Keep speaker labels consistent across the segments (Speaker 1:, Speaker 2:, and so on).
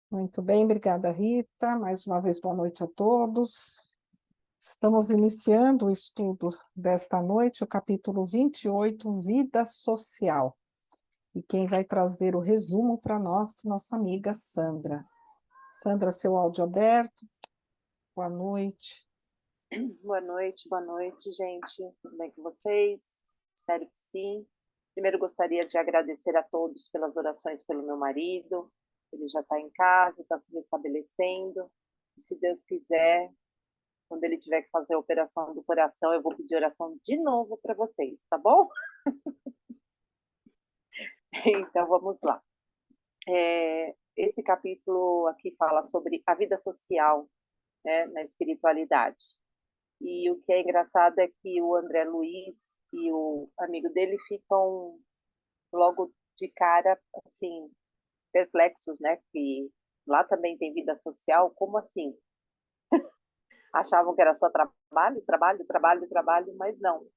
Speaker 1: Muito bem, obrigada, Rita. Mais uma vez, boa noite a todos. Estamos iniciando o estudo desta noite, o capítulo 28, Vida Social. E quem vai trazer o resumo para nós, nossa amiga Sandra. Sandra, seu áudio aberto. Boa noite.
Speaker 2: Boa noite, gente. Tudo bem com vocês? Espero que sim. Primeiro, gostaria de agradecer a todos pelas orações pelo meu marido. Ele já está em casa, está se restabelecendo. E se Deus quiser, quando ele tiver que fazer a operação do coração, eu vou pedir oração de novo para vocês, tá bom? Então, vamos lá. Esse capítulo aqui fala sobre a vida social, né, na espiritualidade. E o que é engraçado é que o André Luiz e o amigo dele ficam logo de cara, assim, perplexos, né? Que lá também tem vida social, como assim? Achavam que era só trabalho, trabalho, trabalho, trabalho, mas não.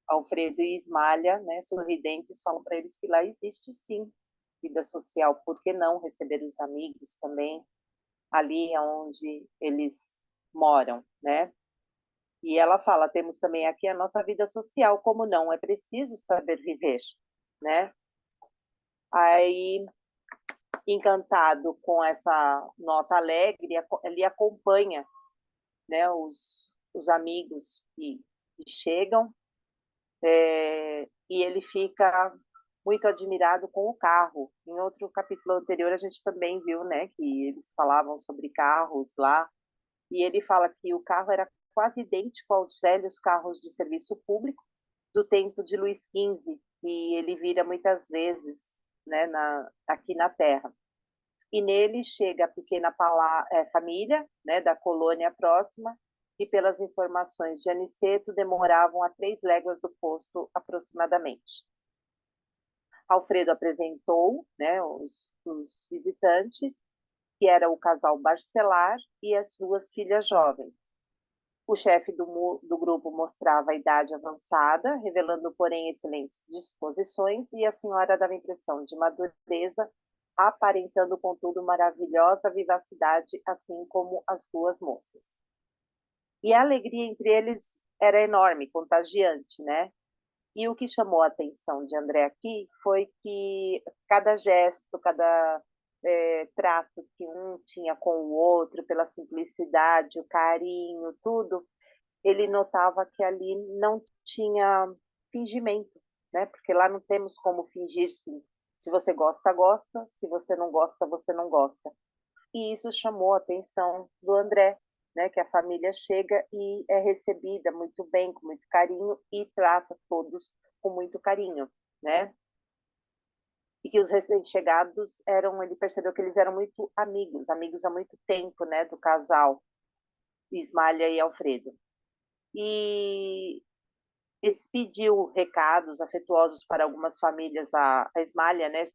Speaker 2: Alfredo e Ismália, né, sorridentes, falam para eles que lá existe sim vida social, por que não receber os amigos também ali onde eles moram, né? E ela fala, temos também aqui a nossa vida social, como não? É preciso saber viver, né? Aí, encantado com essa nota alegre, ele acompanha, né, os amigos que chegam, e ele fica muito admirado com o carro. Em outro capítulo anterior, a gente também viu, né, que eles falavam sobre carros lá, e ele fala que o carro era quase idêntico aos velhos carros de serviço público do tempo de Luís XV, que ele vira muitas vezes, né, aqui na Terra. E nele chega a pequena família, né, da colônia próxima, e pelas informações de Aniceto, demoravam a 3 léguas do posto aproximadamente. Alfredo apresentou, né, os visitantes, que era o casal Barcelar e as 2 filhas jovens. O chefe do grupo mostrava a idade avançada, revelando, porém, excelentes disposições, e a senhora dava impressão de madureza, aparentando, contudo, maravilhosa vivacidade, assim como as 2 moças. E a alegria entre eles era enorme, contagiante, né? E o que chamou a atenção de André aqui foi que cada gesto, cada trato que um tinha com o outro, pela simplicidade, o carinho, tudo, ele notava que ali não tinha fingimento, né? Porque lá não temos como fingir sim. Se você gosta, gosta, se você não gosta, você não gosta. E isso chamou a atenção do André, né? Que a família chega e é recebida muito bem, com muito carinho e trata todos com muito carinho, né? E que os recém-chegados ele percebeu que eles eram muito amigos, amigos há muito tempo, né? Do casal Ismália e Alfredo. E pediu recados afetuosos para algumas famílias, a Ismália, né,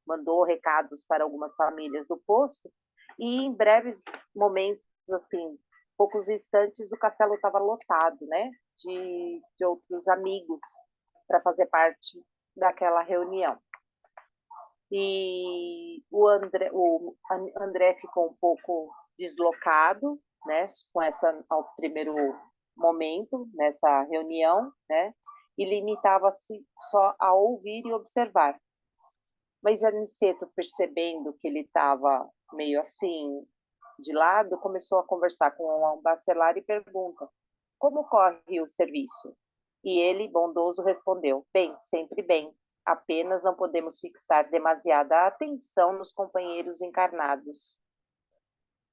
Speaker 2: mandou recados para algumas famílias do posto, e em breves momentos, assim, poucos instantes, o castelo estava lotado, né, de outros amigos para fazer parte daquela reunião. E o André ficou um pouco deslocado, né, com ao primeiro momento nessa reunião, né, e limitava-se só a ouvir e observar. Mas Aniceto, percebendo que ele estava meio assim de lado, começou a conversar com o Bacelar e pergunta: como corre o serviço? E ele, bondoso, respondeu: bem, sempre bem. Apenas não podemos fixar demasiada atenção nos companheiros encarnados.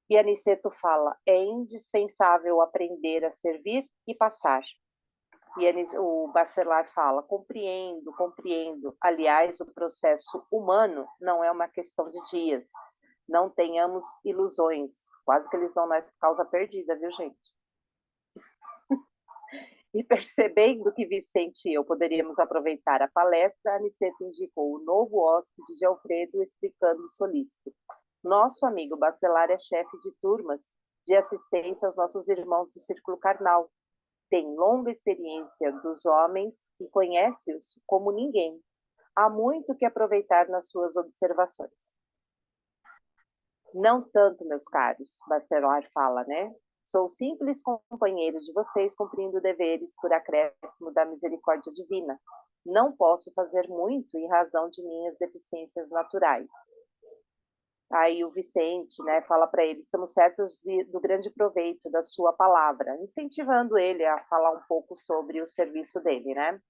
Speaker 2: E Aniceto fala: é indispensável aprender a servir e passar. E o Bacelar fala: compreendo, compreendo. Aliás, o processo humano não é uma questão de dias. Não tenhamos ilusões. Quase que eles dão nós por causa perdida, viu, gente? E percebendo que Vicente e eu poderíamos aproveitar a palestra, Aniceto indicou o novo hóspede de Alfredo, explicando solícito: nosso amigo Bacelar é chefe de turmas de assistência aos nossos irmãos do Círculo Carnal. Tem longa experiência dos homens e conhece-os como ninguém. Há muito que aproveitar nas suas observações. Não tanto, meus caros, Bacelar fala, né? Sou simples companheiro de vocês, cumprindo deveres por acréscimo da misericórdia divina. Não posso fazer muito em razão de minhas deficiências naturais. Aí o Vicente, né, fala para ele, estamos certos do grande proveito da sua palavra, incentivando ele a falar um pouco sobre o serviço dele, né?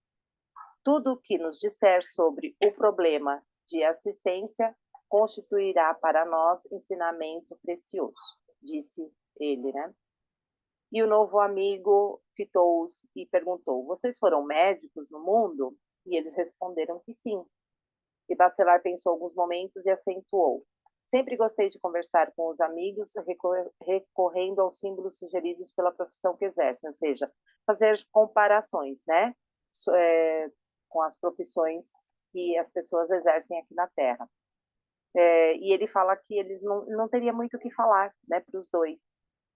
Speaker 2: Tudo o que nos disser sobre o problema de assistência constituirá para nós ensinamento precioso, disse ele, né? E o novo amigo fitou-os e perguntou, vocês foram médicos no mundo? E eles responderam que sim. E Bacelar pensou alguns momentos e acentuou. Sempre gostei de conversar com os amigos, recorrendo aos símbolos sugeridos pela profissão que exercem, ou seja, fazer comparações, né, com as profissões que as pessoas exercem aqui na Terra. E ele fala que eles não teria muito o que falar, né, para os dois.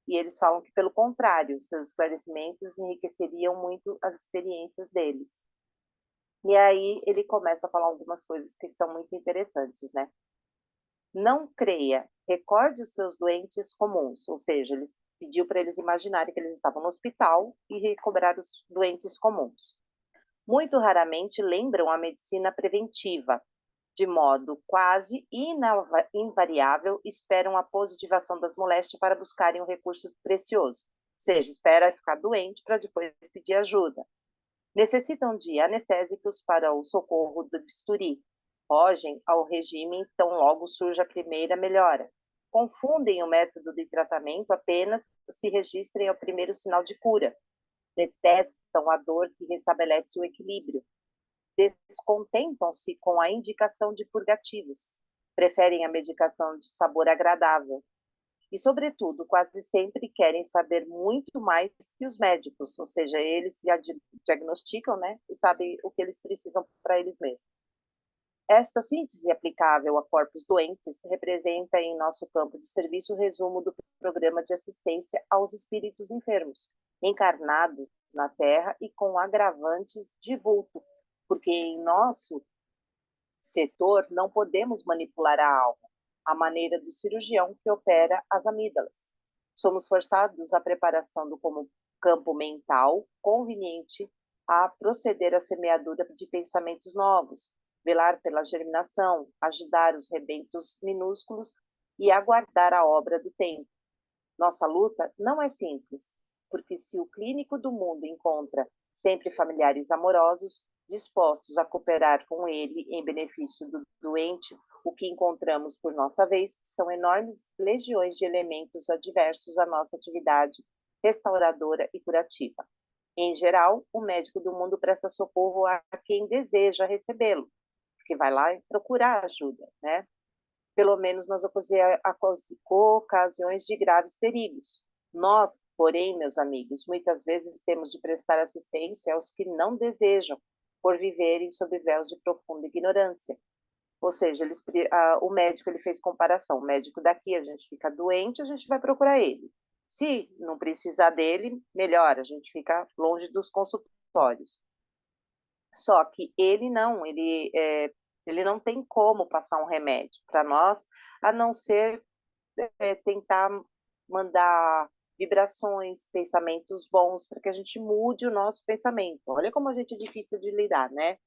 Speaker 2: E eles falam que, pelo contrário, seus esclarecimentos enriqueceriam muito as experiências deles. E aí ele começa a falar algumas coisas que são muito interessantes, né? Não creia, recorde os seus doentes comuns, ou seja, ele pediu para eles imaginarem que eles estavam no hospital e recobrar os doentes comuns. Muito raramente lembram a medicina preventiva, de modo quase invariável, esperam a positivação das moléstias para buscarem um recurso precioso, ou seja, espera ficar doente para depois pedir ajuda. Necessitam de anestésicos para o socorro do bisturi, fogem ao regime tão logo surge a primeira melhora. Confundem o método de tratamento apenas se registrem o primeiro sinal de cura. Detestam a dor que restabelece o equilíbrio. Descontentam-se com a indicação de purgativos. Preferem a medicação de sabor agradável. E, sobretudo, quase sempre querem saber muito mais que os médicos, ou seja, eles já diagnosticam, né, e sabem o que eles precisam para eles mesmos. Esta síntese aplicável a corpos doentes representa em nosso campo de serviço o resumo do programa de assistência aos espíritos enfermos, encarnados na Terra e com agravantes de vulto, porque em nosso setor não podemos manipular a alma, à maneira do cirurgião que opera as amígdalas. Somos forçados à preparação do campo mental conveniente a proceder à semeadura de pensamentos novos, velar pela germinação, ajudar os rebentos minúsculos e aguardar a obra do tempo. Nossa luta não é simples, porque se o clínico do mundo encontra sempre familiares amorosos, dispostos a cooperar com ele em benefício do doente, o que encontramos por nossa vez são enormes legiões de elementos adversos à nossa atividade restauradora e curativa. Em geral, o médico do mundo presta socorro a quem deseja recebê-lo, porque vai lá procurar ajuda, né? Pelo menos nas ocasiões de graves perigos. Nós, porém, meus amigos, muitas vezes temos de prestar assistência aos que não desejam, por viverem sob véus de profunda ignorância. Ou seja, o médico ele fez comparação. O médico daqui, a gente fica doente, a gente vai procurar ele. Se não precisar dele, melhor, a gente fica longe dos consultórios. Só que ele não tem como passar um remédio para nós, a não ser tentar mandar vibrações, pensamentos bons, para que a gente mude o nosso pensamento. Olha como a gente é difícil de lidar, né?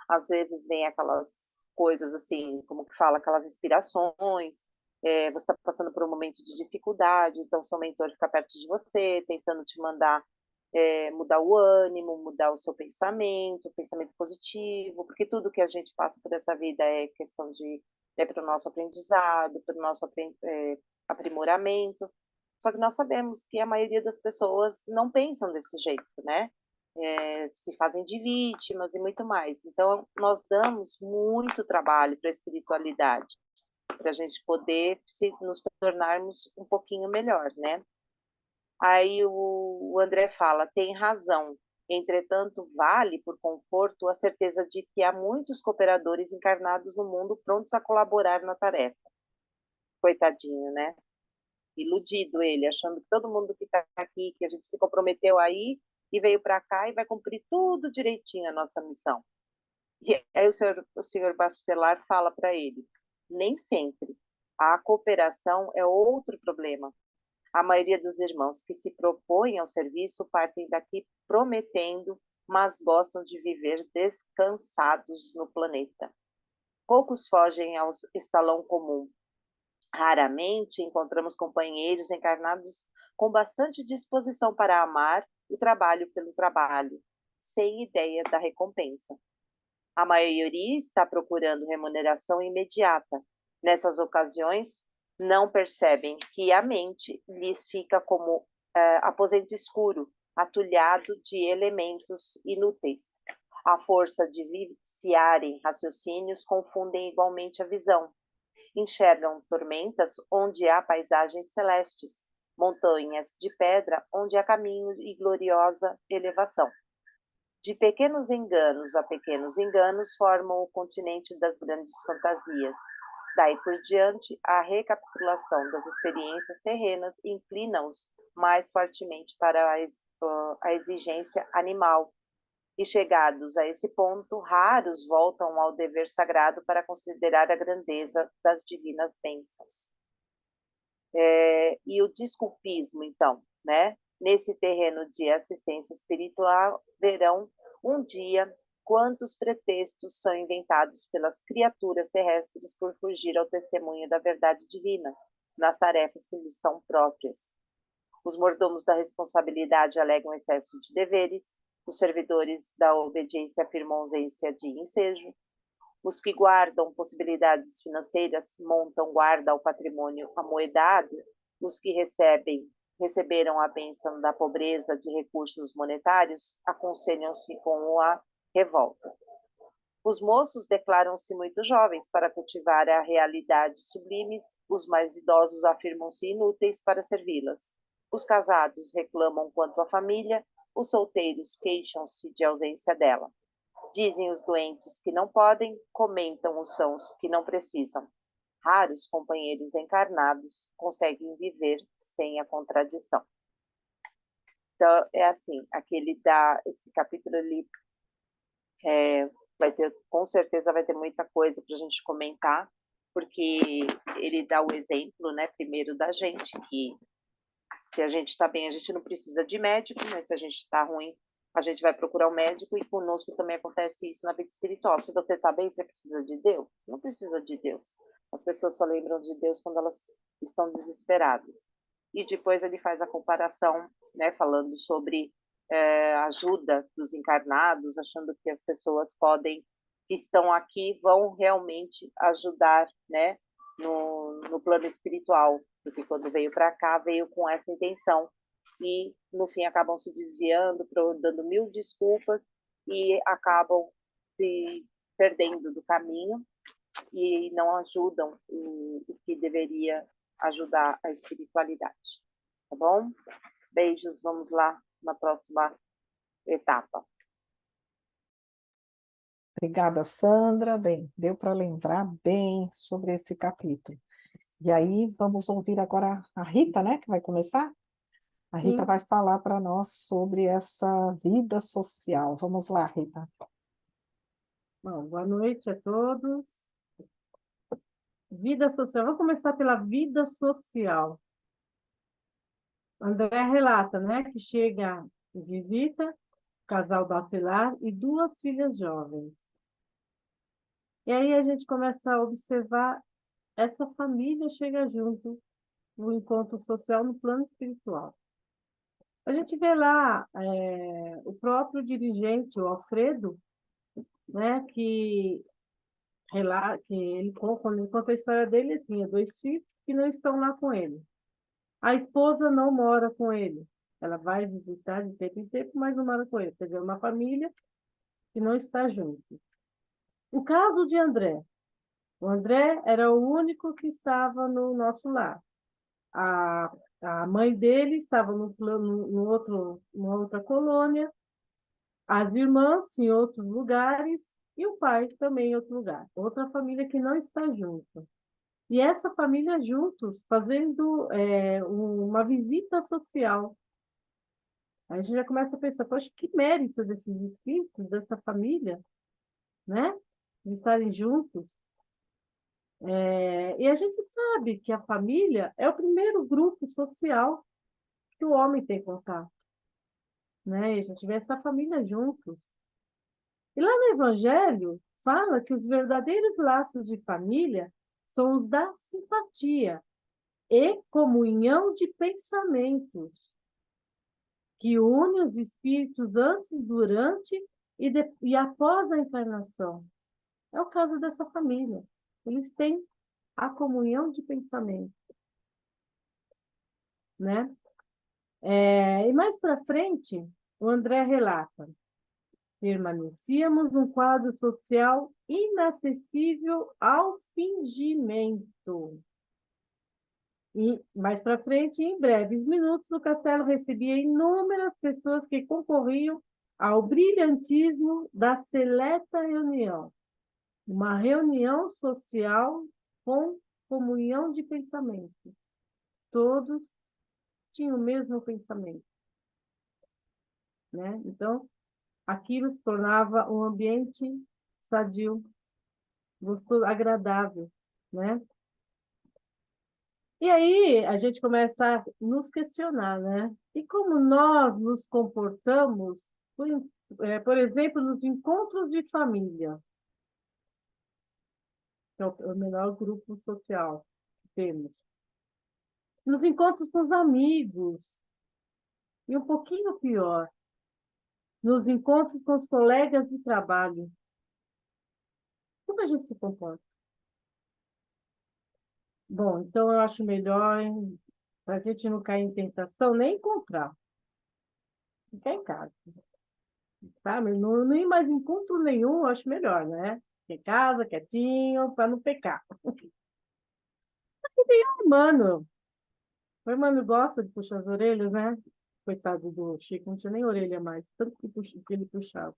Speaker 2: Às vezes vem aquelas coisas assim, como que fala, aquelas inspirações, você está passando por um momento de dificuldade, então seu mentor fica perto de você, tentando te mandar mudar o ânimo, mudar o seu pensamento positivo, porque tudo que a gente passa por essa vida é questão de para o nosso aprendizado, para o nosso aprimoramento. Só que nós sabemos que a maioria das pessoas não pensam desse jeito, né? Se fazem de vítimas e muito mais. Então, nós damos muito trabalho para a espiritualidade, para a gente poder nos tornarmos um pouquinho melhor, né? Aí o André fala, tem razão. Entretanto, vale por conforto a certeza de que há muitos cooperadores encarnados no mundo prontos a colaborar na tarefa. Coitadinho, né? Iludido ele, achando que todo mundo que está aqui, que a gente se comprometeu aí e veio para cá e vai cumprir tudo direitinho a nossa missão. E aí o senhor Bacelar fala para ele, nem sempre. A cooperação é outro problema. A maioria dos irmãos que se propõem ao serviço partem daqui prometendo, mas gostam de viver descansados no planeta. Poucos fogem ao estalão comum. Raramente encontramos companheiros encarnados com bastante disposição para amar o trabalho pelo trabalho, sem ideia da recompensa. A maioria está procurando remuneração imediata. Nessas ocasiões, não percebem que a mente lhes fica como aposento escuro, atulhado de elementos inúteis. A força de viciarem raciocínios confundem igualmente a visão. Enxergam tormentas onde há paisagens celestes, montanhas de pedra onde há caminho e gloriosa elevação. De pequenos enganos a pequenos enganos formam o continente das grandes fantasias. Daí por diante, a recapitulação das experiências terrenas inclina-os mais fortemente para a exigência animal. E chegados a esse ponto, raros voltam ao dever sagrado para considerar a grandeza das divinas bênçãos. E o desculpismo, então, né? Nesse terreno de assistência espiritual, verão um dia quantos pretextos são inventados pelas criaturas terrestres por fugir ao testemunho da verdade divina, nas tarefas que lhes são próprias. Os mordomos da responsabilidade alegam excesso de deveres, os servidores da obediência afirmam ausência de ensejo, os que guardam possibilidades financeiras montam guarda ao patrimônio amoedado, os que receberam a bênção da pobreza de recursos monetários aconselham-se com a revolta. Os moços declaram-se muito jovens para cultivar a realidade sublimes, os mais idosos afirmam-se inúteis para servi-las. Os casados reclamam quanto à família, os solteiros queixam-se de ausência dela. Dizem os doentes que não podem, comentam os sãos que não precisam. Raros companheiros encarnados conseguem viver sem a contradição. Então, é assim, esse capítulo ali com certeza vai ter muita coisa para a gente comentar, porque ele dá o exemplo, né, primeiro da gente, que se a gente está bem, a gente não precisa de médico, mas se a gente está ruim, a gente vai procurar um médico, e conosco também acontece isso na vida espiritual. Se você está bem, você precisa de Deus? Não precisa de Deus. As pessoas só lembram de Deus quando elas estão desesperadas. E depois ele faz a comparação, né, falando sobre a ajuda dos encarnados, achando que as pessoas que estão aqui, vão realmente ajudar, né, no plano espiritual, porque quando veio para cá, veio com essa intenção. E, no fim, acabam se desviando, dando mil desculpas e acabam se perdendo do caminho e não ajudam o que deveria ajudar a espiritualidade. Tá bom? Beijos, vamos lá na próxima etapa.
Speaker 1: Obrigada, Sandra. Bem, deu para lembrar bem sobre esse capítulo. E aí, vamos ouvir agora a Rita, né, que vai começar? A Rita vai falar para nós sobre essa vida social. Vamos lá, Rita.
Speaker 3: Bom, boa noite a todos. Vida social. Vou começar pela vida social. André relata, né, que chega e visita o casal bacelar e duas filhas jovens. E aí a gente começa a observar essa família chega junto no encontro social no plano espiritual. A gente vê lá o próprio dirigente, o Alfredo, né, que ele quando ele conta a história dele, ele tinha dois filhos que não estão lá com ele. A esposa não mora com ele. Ela vai visitar de tempo em tempo, mas não mora com ele. Quer dizer, uma família que não está junto. O caso de André. O André era o único que estava no nosso lar. A mãe dele estava numa outra colônia, as irmãs em outros lugares e o pai também em outro lugar. Outra família que não está junto. E essa família juntos fazendo uma visita social. Aí a gente já começa a pensar, poxa, que mérito desses espíritos, dessa família, né? De estarem juntos. E a gente sabe que a família é o primeiro grupo social que o homem tem contato, né? E a gente vê essa família juntos. E lá no Evangelho, fala que os verdadeiros laços de família são os da simpatia e comunhão de pensamentos, que une os espíritos antes, durante e após a encarnação. É o caso dessa família. Eles têm a comunhão de pensamento, né? E mais para frente, o André relata: permanecíamos num quadro social inacessível ao fingimento. E mais para frente, em breves minutos, o castelo recebia inúmeras pessoas que concorriam ao brilhantismo da seleta reunião. Uma reunião social com comunhão de pensamento. Todos tinham o mesmo pensamento, né? Então, aquilo se tornava um ambiente sadio, gostoso, agradável, né? E aí a gente começa a nos questionar, né? E como nós nos comportamos, por exemplo, nos encontros de família, que é o menor grupo social que temos, nos encontros com os amigos, e um pouquinho pior, nos encontros com os colegas de trabalho. Como a gente se comporta? Bom, então eu acho melhor, para a gente não cair em tentação, nem encontrar. Ficar em casa. Tá? Mas não ir mais encontro nenhum, eu acho melhor, né? Ficar em casa, quietinho, para não pecar. E tem o Emmanuel gosta de puxar as orelhas, né? Coitado do Chico, não tinha nem orelha mais, tanto que ele puxava.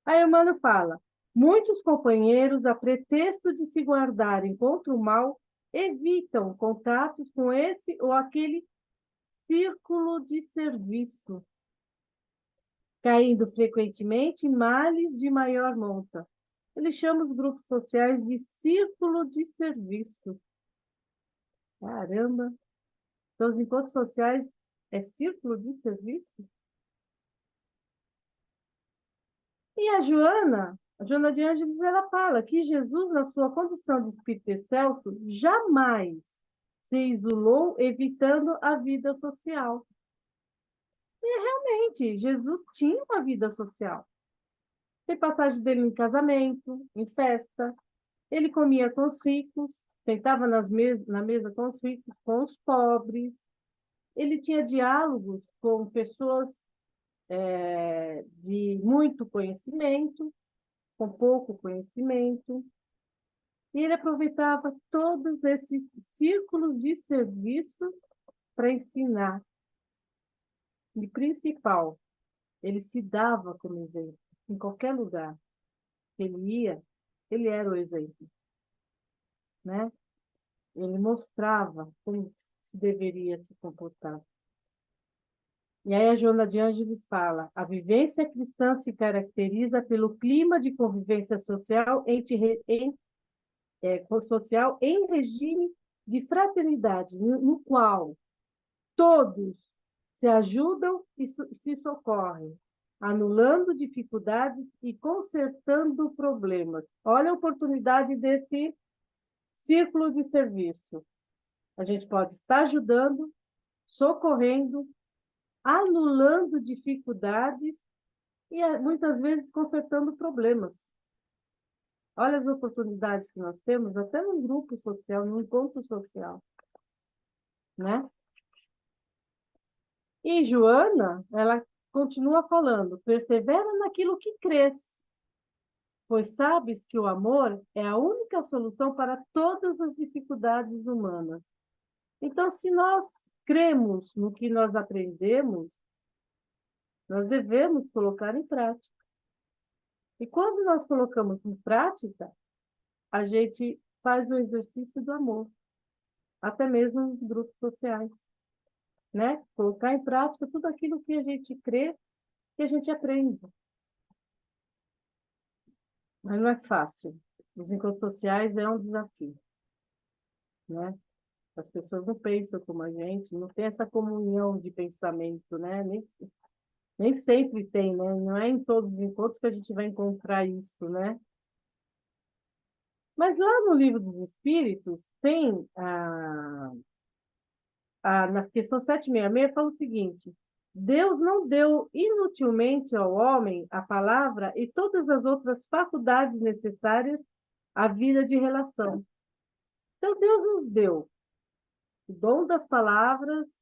Speaker 3: Aí o Emmanuel fala: muitos companheiros, a pretexto de se guardarem contra o mal, evitam contatos com esse ou aquele círculo de serviço, caindo frequentemente em males de maior monta. Ele chama os grupos sociais de círculo de serviço. Caramba! Então, os encontros sociais é círculo de serviço? E a Joana de Ângeles, ela fala que Jesus, na sua condição de espírito excelso, jamais se isolou, evitando a vida social. E realmente, Jesus tinha uma vida social. Tem passagem dele em casamento, em festa. Ele comia com os ricos, sentava na mesa com os ricos, com os pobres. Ele tinha diálogos com pessoas de muito conhecimento, com pouco conhecimento. E ele aproveitava todos esses círculos de serviço para ensinar. E principal, ele se dava como exemplo. Em qualquer lugar que ele ia, ele era o exemplo, né? Ele mostrava como se deveria se comportar. E aí a Joana de Ângeles fala: a vivência cristã se caracteriza pelo clima de convivência social social em regime de fraternidade, no qual todos se ajudam e se socorrem, anulando dificuldades e consertando problemas. Olha a oportunidade desse círculo de serviço. A gente pode estar ajudando, socorrendo, anulando dificuldades e muitas vezes consertando problemas. Olha as oportunidades que nós temos, até num grupo social, num encontro social, né? E Joana, ela continua falando: persevera naquilo que crês, pois sabes que o amor é a única solução para todas as dificuldades humanas. Então, se nós cremos no que nós aprendemos, nós devemos colocar em prática. E quando nós colocamos em prática, a gente faz o exercício do amor, até mesmo nos grupos sociais, né? Colocar em prática tudo aquilo que a gente crê, que a gente aprende. Mas não é fácil. Os encontros sociais é um desafio. né? As pessoas não pensam como a gente, não tem essa comunhão de pensamento, né? Nem sempre tem, né? Não é em todos os encontros que a gente vai encontrar isso, né? Mas lá no Livro dos Espíritos, tem na questão 766, fala o seguinte: Deus não deu inutilmente ao homem a palavra e todas as outras faculdades necessárias à vida de relação. Então, Deus nos deu o dom das palavras,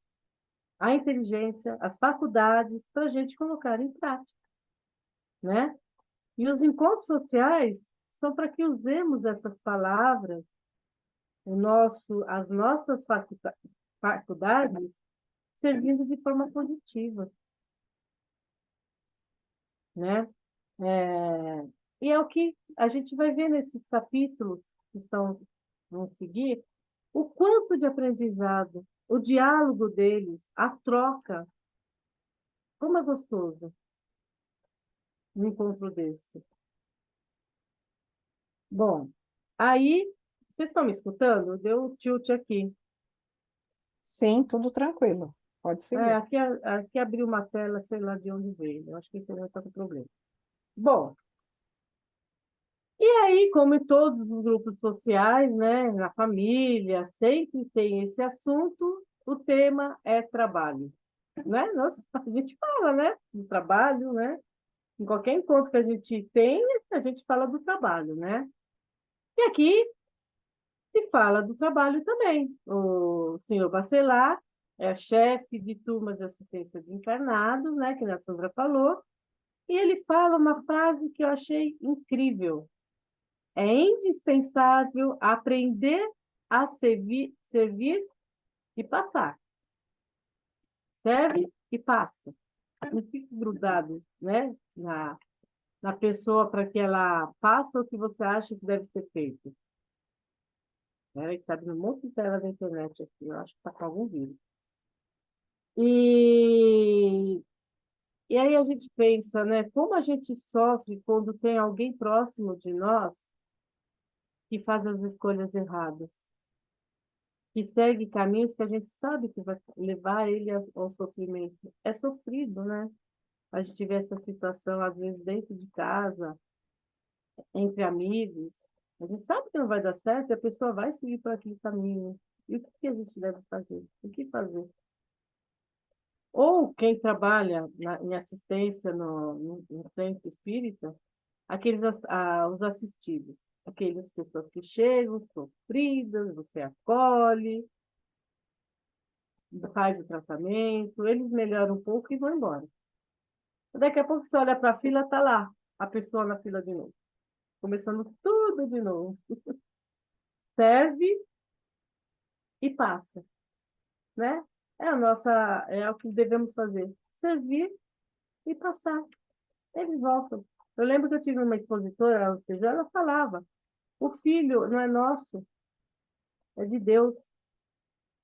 Speaker 3: a inteligência, as faculdades para a gente colocar em prática, né? E os encontros sociais são para que usemos essas palavras, as nossas faculdades, servindo de forma positiva, né? É, e é o que a gente vai ver nesses capítulos que vão seguir, o quanto de aprendizado, o diálogo deles, a troca, como é gostoso um encontro desse. Bom, aí, vocês estão me escutando? Deu um tilt aqui.
Speaker 1: Sim, tudo tranquilo. Pode seguir.
Speaker 3: Aqui abriu uma tela, sei lá de onde veio. Eu acho que a internet está com problema. Bom, e aí, como em todos os grupos sociais, né, na família, sempre tem esse assunto, o tema é trabalho, né? A gente fala, né, do trabalho, né? Em qualquer encontro que a gente tem, a gente fala do trabalho, né? E aqui se fala do trabalho também. O senhor Bacelar é chefe de turmas de assistência de encarnados, né, que a Sandra falou, e ele fala uma frase que eu achei incrível. É indispensável aprender a servir e passar. Serve e passa. Não fique grudado, né, na pessoa para que ela faça o que você acha que deve ser feito. Está abrindo um monte de tela da internet aqui, eu acho que está com algum vírus. E, e aí a gente pensa, né, como a gente sofre quando tem alguém próximo de nós que faz as escolhas erradas, que segue caminhos que a gente sabe que vai levar ele ao sofrimento. É sofrido, né? A gente vê essa situação, às vezes, dentro de casa, entre amigos. A gente sabe que não vai dar certo e a pessoa vai seguir por aquele caminho. E o que a gente deve fazer? O que fazer? Ou quem trabalha em assistência no centro espírita, os assistidos, aquelas pessoas que chegam sofridas, você acolhe, faz o tratamento, eles melhoram um pouco e vão embora. Daqui a pouco você olha para a fila, está lá a pessoa na fila de novo, começando tudo de novo. Serve e passa, né? É o que devemos fazer, servir e passar. Eles voltam. Eu lembro que eu tive uma expositora, ou seja, ela falava, o filho não é nosso, é de Deus.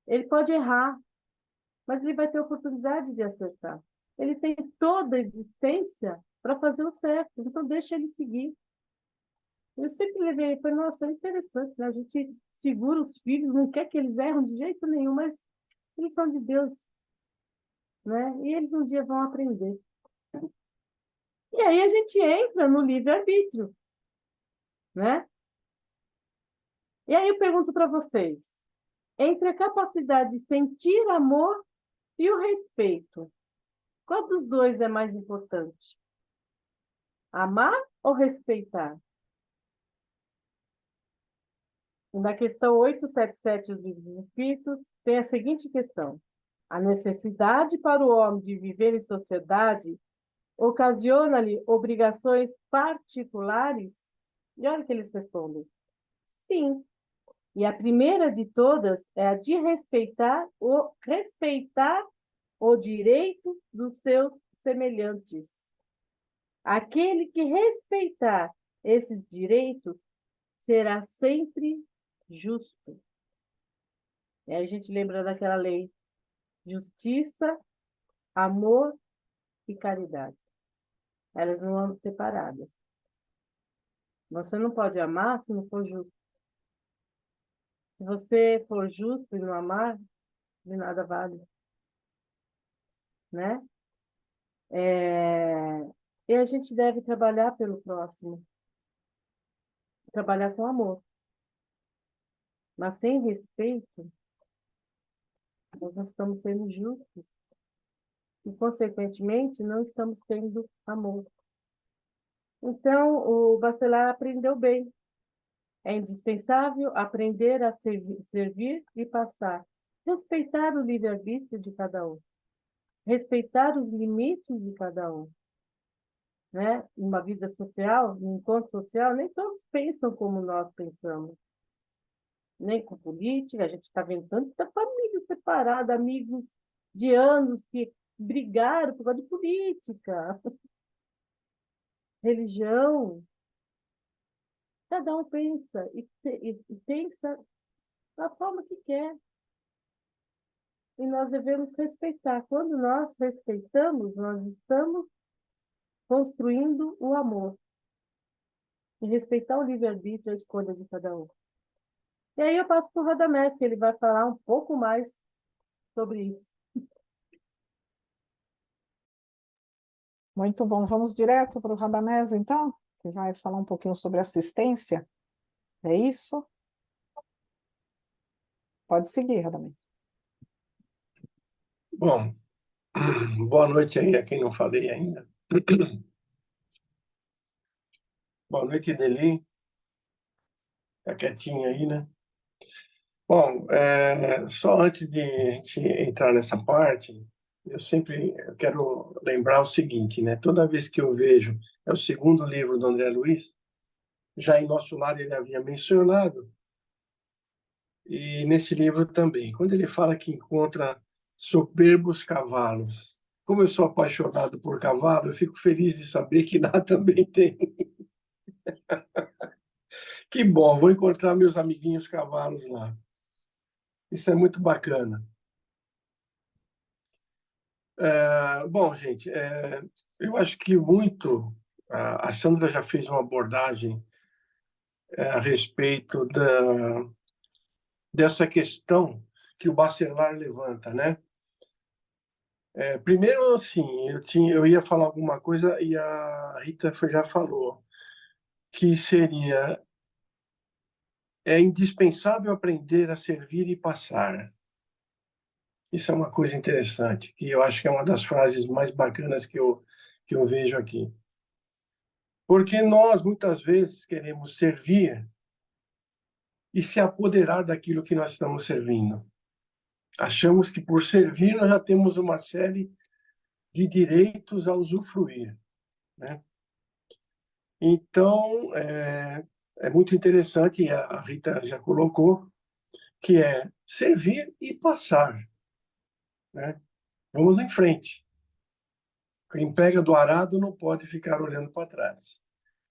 Speaker 3: Ele pode errar, mas ele vai ter oportunidade de acertar. Ele tem toda a existência para fazer o certo, então deixa ele seguir. Eu sempre levei, foi, nossa, é interessante, né? A gente segura os filhos, não quer que eles erram de jeito nenhum, mas eles são de Deus, né? E eles um dia vão aprender. E aí a gente entra no livre-arbítrio, né? E aí eu pergunto para vocês, entre a capacidade de sentir amor e o respeito, qual dos dois é mais importante? Amar ou respeitar? Na questão 877 dos Livros dos Espíritos, tem a seguinte questão: a necessidade para o homem de viver em sociedade ocasiona-lhe obrigações particulares? E olha o que eles respondem: sim. E a primeira de todas é a de respeitar o direito dos seus semelhantes. Aquele que respeitar esses direitos será sempre justo. E aí a gente lembra daquela lei: justiça, amor e caridade. Elas não andam separadas. Você não pode amar se não for justo. Se você for justo e não amar, de nada vale, né? E a gente deve trabalhar pelo próximo, trabalhar com amor. Mas sem respeito, nós não estamos sendo justos e, consequentemente, não estamos tendo amor. Então, o Bachelard aprendeu bem. É indispensável aprender a servir e passar. Respeitar o livre-arbítrio de cada um. Respeitar os limites de cada um. Né? Uma vida social, um encontro social, nem todos pensam como nós pensamos. Nem com política, a gente está vendo tanta família separada, amigos de anos que brigaram por causa de política, religião. Cada um pensa e pensa da forma que quer. E nós devemos respeitar. Quando nós respeitamos, nós estamos construindo o amor. E respeitar o livre-arbítrio, a escolha de cada um. E aí eu passo para o Radamés, que ele vai falar um pouco mais sobre isso.
Speaker 1: Muito bom. Vamos direto para o Radamés, então, que vai falar um pouquinho sobre assistência. É isso? Pode seguir, Radamés.
Speaker 4: Bom, boa noite aí a quem não falei ainda. Boa noite, Deli. Tá quietinho aí, né? Bom, só antes de a gente entrar nessa parte, eu quero lembrar o seguinte, né? Toda vez que eu vejo, é o segundo livro do André Luiz, já em Nosso Lar ele havia mencionado, e nesse livro também, quando ele fala que encontra soberbos cavalos. Como eu sou apaixonado por cavalo, eu fico feliz de saber que lá também tem. Que bom, vou encontrar meus amiguinhos cavalos lá. Isso é muito bacana. Bom, gente, eu acho que muito. A Sandra já fez uma abordagem a respeito dessa questão que o Bachelard levanta, né? Primeiro, assim, eu ia falar alguma coisa e a Rita já falou, que seria indispensável aprender a servir e passar. Isso é uma coisa interessante, que eu acho que é uma das frases mais bacanas que eu vejo aqui. Porque nós, muitas vezes, queremos servir e se apoderar daquilo que nós estamos servindo. Achamos que, por servir, nós já temos uma série de direitos a usufruir, né? Então, é muito interessante, e a Rita já colocou, que é servir e passar, né? Vamos em frente. Quem pega do arado não pode ficar olhando para trás.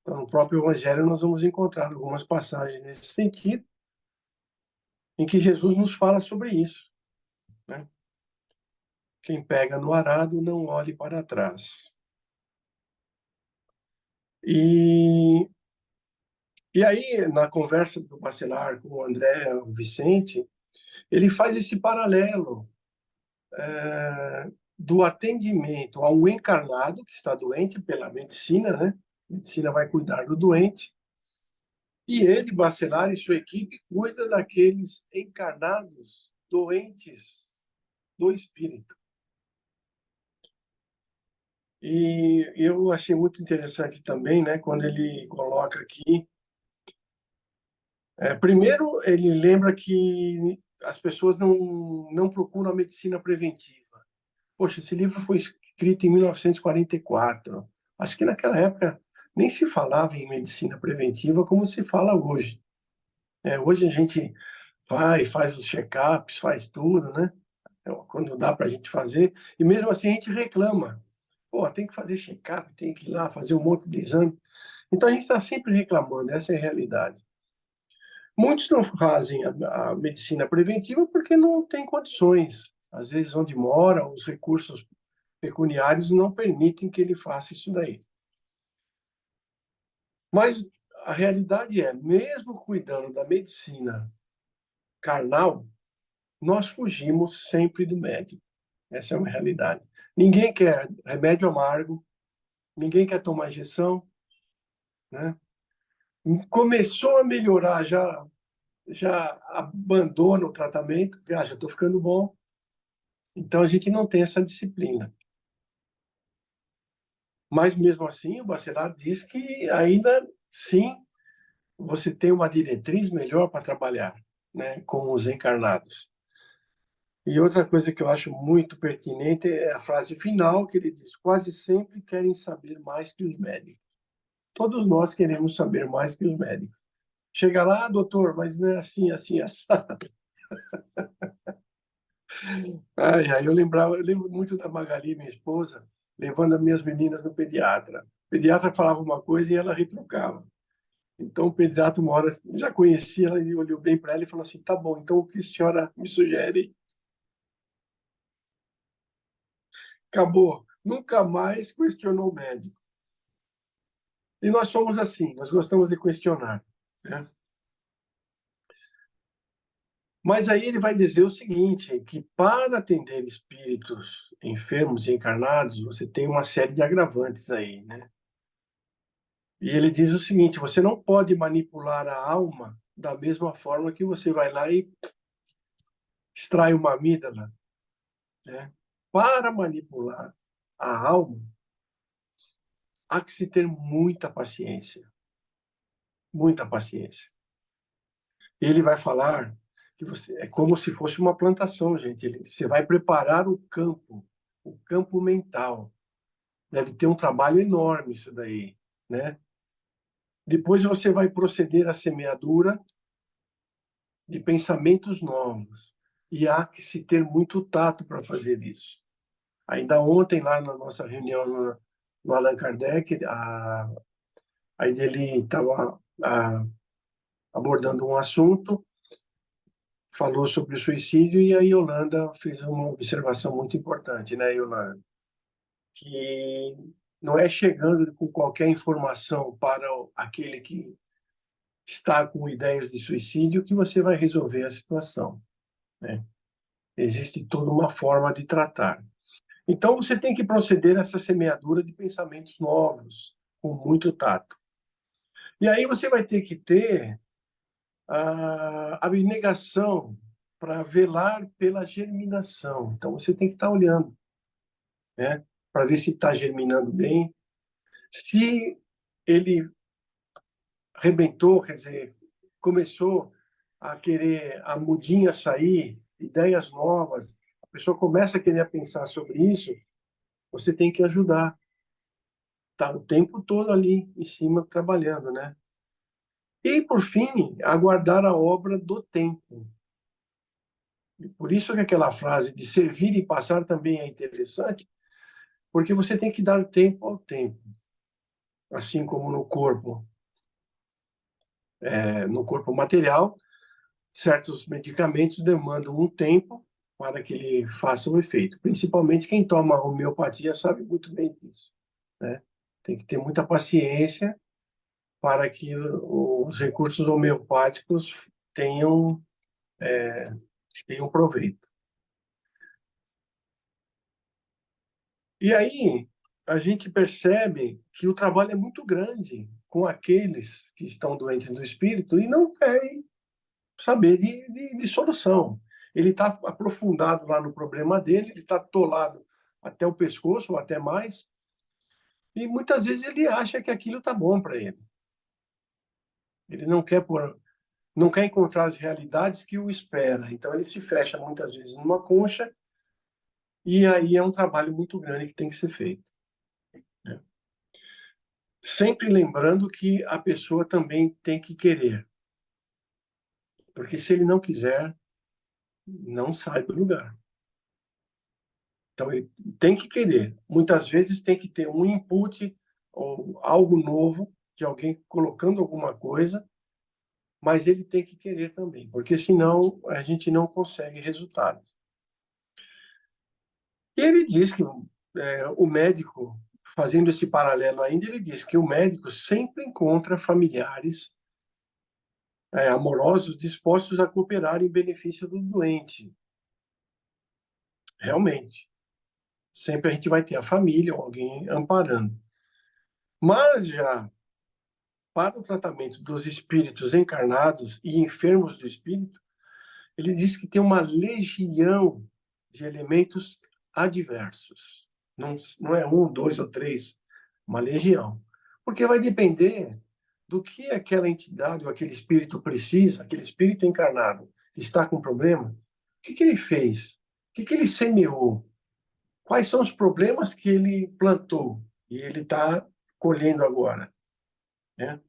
Speaker 4: Então, no próprio Evangelho, nós vamos encontrar algumas passagens nesse sentido, em que Jesus nos fala sobre isso, né? Quem pega no arado não olhe para trás. E aí, na conversa do Bachelard com o André, o Vicente, ele faz esse paralelo do atendimento ao encarnado, que está doente pela medicina, né? A medicina vai cuidar do doente, e ele, Bachelard e sua equipe, cuida daqueles encarnados doentes do espírito. E eu achei muito interessante também, né, quando ele coloca aqui. Primeiro, ele lembra que as pessoas não procuram a medicina preventiva. Poxa, esse livro foi escrito em 1944. Acho que naquela época nem se falava em medicina preventiva como se fala hoje. Hoje a gente faz os check-ups, faz tudo, né? Quando dá para a gente fazer. E mesmo assim a gente reclama. Pô, tem que fazer check-up, tem que ir lá fazer um monte de exame. Então a gente está sempre reclamando, essa é a realidade. Muitos não fazem a medicina preventiva porque não tem condições. Às vezes, onde mora, os recursos pecuniários não permitem que ele faça isso daí. Mas a realidade é, mesmo cuidando da medicina carnal, nós fugimos sempre do médico. Essa é uma realidade. Ninguém quer remédio amargo, ninguém quer tomar injeção, né? Começou a melhorar, já abandona o tratamento, porque já estou ficando bom. Então a gente não tem essa disciplina. Mas mesmo assim, o Bachelard diz que ainda sim você tem uma diretriz melhor para trabalhar, né, com os encarnados. E outra coisa que eu acho muito pertinente é a frase final, que ele diz: quase sempre querem saber mais que os médicos. Todos nós queremos saber mais que os médicos. Chega lá, doutor, mas não é assim, assim, assado. Ai, eu lembro muito da Magali, minha esposa, levando as minhas meninas no pediatra. O pediatra falava uma coisa e ela retrucava. Então, o pediatra, uma hora, já conhecia ela e olhou bem para ela e falou assim: tá bom, então o que a senhora me sugere? Acabou. Nunca mais questionou o médico. E nós somos assim, nós gostamos de questionar, né? Mas aí ele vai dizer o seguinte, que para atender espíritos enfermos e encarnados, você tem uma série de agravantes aí, né? E ele diz o seguinte: você não pode manipular a alma da mesma forma que você vai lá e extrai uma amígdala, né? Para manipular a alma, há que se ter muita paciência, muita paciência. Ele vai falar que você é como se fosse uma plantação, gente. Você vai preparar o campo mental. Deve ter um trabalho enorme isso daí, né? Depois você vai proceder à semeadura de pensamentos novos. E há que se ter muito tato para fazer isso. Ainda ontem, lá na nossa reunião no Allan Kardec, aí ele estava abordando um assunto, falou sobre o suicídio, e a Yolanda fez uma observação muito importante, né, Yolanda? Que não é chegando com qualquer informação para aquele que está com ideias de suicídio que você vai resolver a situação, né? Existe toda uma forma de tratar. Então, você tem que proceder a essa semeadura de pensamentos novos, com muito tato. E aí você vai ter que ter a abnegação para velar pela germinação. Então, você tem que estar olhando, né, para ver se está germinando bem. Se ele arrebentou, quer dizer, começou a querer a mudinha sair, ideias novas, a pessoa começa a querer pensar sobre isso, você tem que ajudar. Tá o tempo todo ali em cima trabalhando, né? E, por fim, aguardar a obra do tempo. E por isso que aquela frase de servir e passar também é interessante, porque você tem que dar tempo ao tempo, assim como no corpo material, certos medicamentos demandam um tempo para que ele faça o efeito. Principalmente quem toma homeopatia sabe muito bem disso, né? Tem que ter muita paciência para que os recursos homeopáticos tenham, tenham proveito. E aí a gente percebe que o trabalho é muito grande com aqueles que estão doentes do espírito e não querem saber de solução. Ele está aprofundado lá no problema dele, ele está atolado até o pescoço ou até mais, e muitas vezes ele acha que aquilo está bom para ele. Ele não quer encontrar as realidades que o espera. Então ele se fecha muitas vezes numa concha e aí é um trabalho muito grande que tem que ser feito, né? Sempre lembrando que a pessoa também tem que querer, porque se ele não quiser, não sai do lugar. Então ele tem que querer. Muitas vezes tem que ter um input ou algo novo de alguém colocando alguma coisa, mas ele tem que querer também, porque senão a gente não consegue resultados. E ele diz que o médico, fazendo esse paralelo ainda, ele diz que o médico sempre encontra familiares amorosos, dispostos a cooperar em benefício do doente. Realmente. Sempre a gente vai ter a família ou alguém amparando. Mas já para o tratamento dos espíritos encarnados e enfermos do espírito, ele diz que tem uma legião de elementos adversos. Não é um, dois ou três, uma legião. Porque vai depender do que aquela entidade ou aquele espírito precisa, aquele espírito encarnado que está com problema, o que ele fez? O que ele semeou? Quais são os problemas que ele plantou e ele está colhendo agora, né?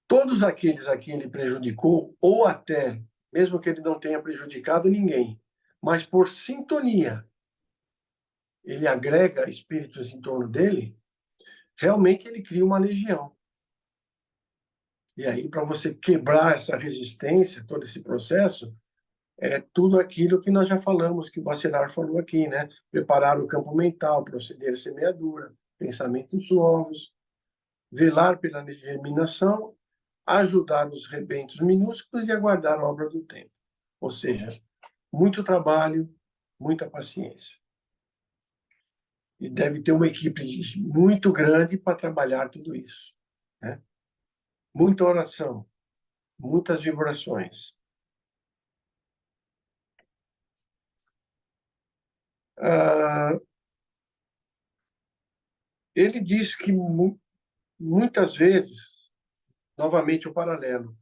Speaker 4: Todos aqueles a quem ele prejudicou, ou até, mesmo que ele não tenha prejudicado ninguém, mas por sintonia, ele agrega espíritos em torno dele, realmente ele cria uma legião. E aí, para você quebrar essa resistência, todo esse processo, é tudo aquilo que nós já falamos, que o Bachelard falou aqui, né? Preparar o campo mental, proceder à semeadura, pensamentos novos, velar pela germinação, ajudar os rebentos minúsculos e aguardar a obra do tempo. Ou seja, muito trabalho, muita paciência. E deve ter uma equipe muito grande para trabalhar tudo isso, né? Muita oração, muitas vibrações. Ele diz que muitas vezes, novamente o paralelo,